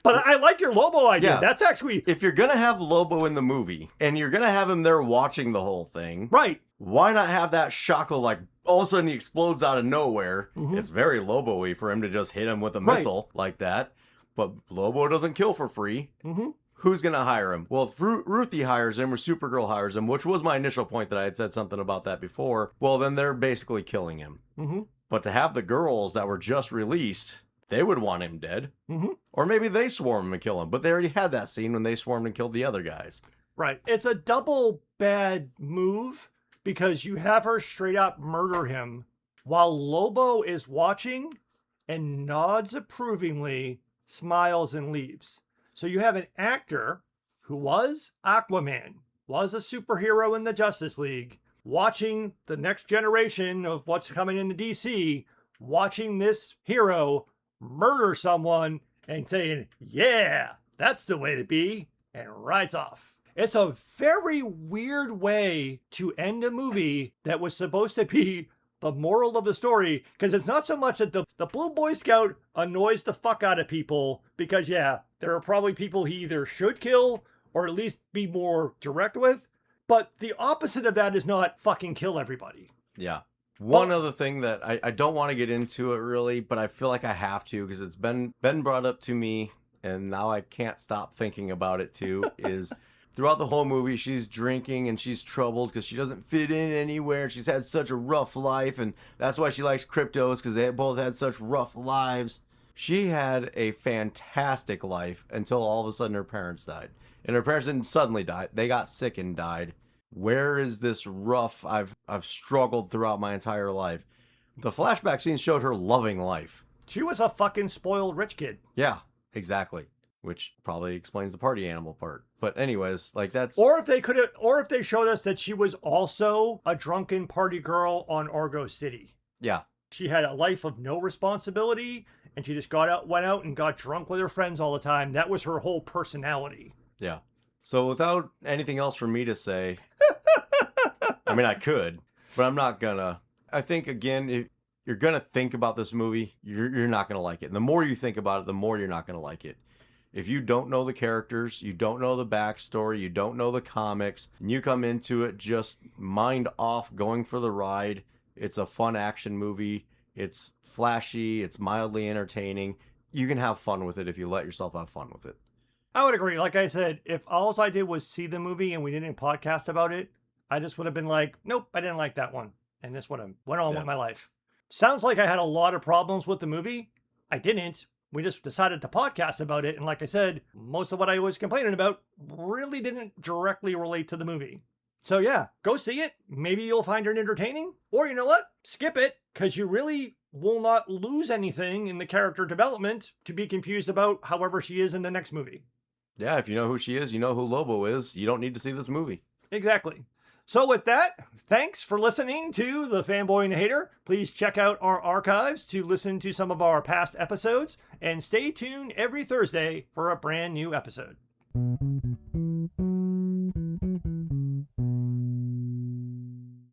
B: But I like your Lobo idea.
A: Yeah.
B: That's actually...
A: If you're going to have Lobo in the movie, and you're going to have him there watching the whole thing...
B: Right.
A: Why not have that shock of, like, all of a sudden he explodes out of nowhere?
B: Mm-hmm.
A: It's very Lobo-y for him to just hit him with a missile like that. But Lobo doesn't kill for free.
B: Mm-hmm.
A: Who's going to hire him? Well, if Ruthie hires him or Supergirl hires him, which was my initial point that I had said something about that before, well, then they're basically killing him.
B: Mm-hmm.
A: But to have the girls that were just released, they would want him dead.
B: Mm-hmm.
A: Or maybe they swarm him and kill him. But they already had that scene when they swarmed and killed the other guys.
B: Right. It's a double bad move because you have her straight up murder him while Lobo is watching and nods approvingly, smiles, and leaves. So you have an actor who was Aquaman, was a superhero in the Justice League, watching the next generation of what's coming into DC, watching this hero murder someone and saying, yeah, that's the way to be, and rides off. It's a very weird way to end a movie that was supposed to be the moral of the story, because it's not so much that the Blue Boy Scout annoys the fuck out of people, because yeah, there are probably people he either should kill or at least be more direct with, but the opposite of that is not fucking kill everybody.
A: Yeah. One other thing that I don't want to get into it really, but I feel like I have to because it's been brought up to me and now I can't stop thinking about it too, is throughout the whole movie, she's drinking and she's troubled because she doesn't fit in anywhere. She's had such a rough life, and that's why she likes Kryptos, because they both had such rough lives. She had a fantastic life until all of a sudden her parents died. And her parents didn't suddenly die. They got sick and died. Where is this rough, I've struggled throughout my entire life? The flashback scene showed her loving life.
B: She was a fucking spoiled rich kid.
A: Yeah, exactly. Which probably explains the party animal part. But anyways, like that's...
B: Or if they showed us that she was also a drunken party girl on Argo City.
A: Yeah.
B: She had a life of no responsibility, and she just went out and got drunk with her friends all the time. That was her whole personality.
A: Yeah. So without anything else for me to say, I mean, I could, but I'm not gonna. I think, again, if you're gonna think about this movie, you're not gonna like it. And the more you think about it, the more you're not gonna like it. If you don't know the characters, you don't know the backstory, you don't know the comics, and you come into it just mind off, going for the ride, it's a fun action movie. It's flashy, it's mildly entertaining. You can have fun with it if you let yourself have fun with it.
B: I would agree. Like I said, if all I did was see the movie and we didn't podcast about it, I just would have been like, nope, I didn't like that one. And just would have went on with my life. Sounds like I had a lot of problems with the movie. I didn't. We just decided to podcast about it. And like I said, most of what I was complaining about really didn't directly relate to the movie. So yeah, go see it. Maybe you'll find it entertaining. Or you know what? Skip it, because you really will not lose anything in the character development to be confused about however she is in the next movie.
A: Yeah, if you know who she is, you know who Lobo is, you don't need to see this movie.
B: Exactly. So with that, thanks for listening to The Fanboy and the Hater. Please check out our archives to listen to some of our past episodes, and stay tuned every Thursday for a brand new episode.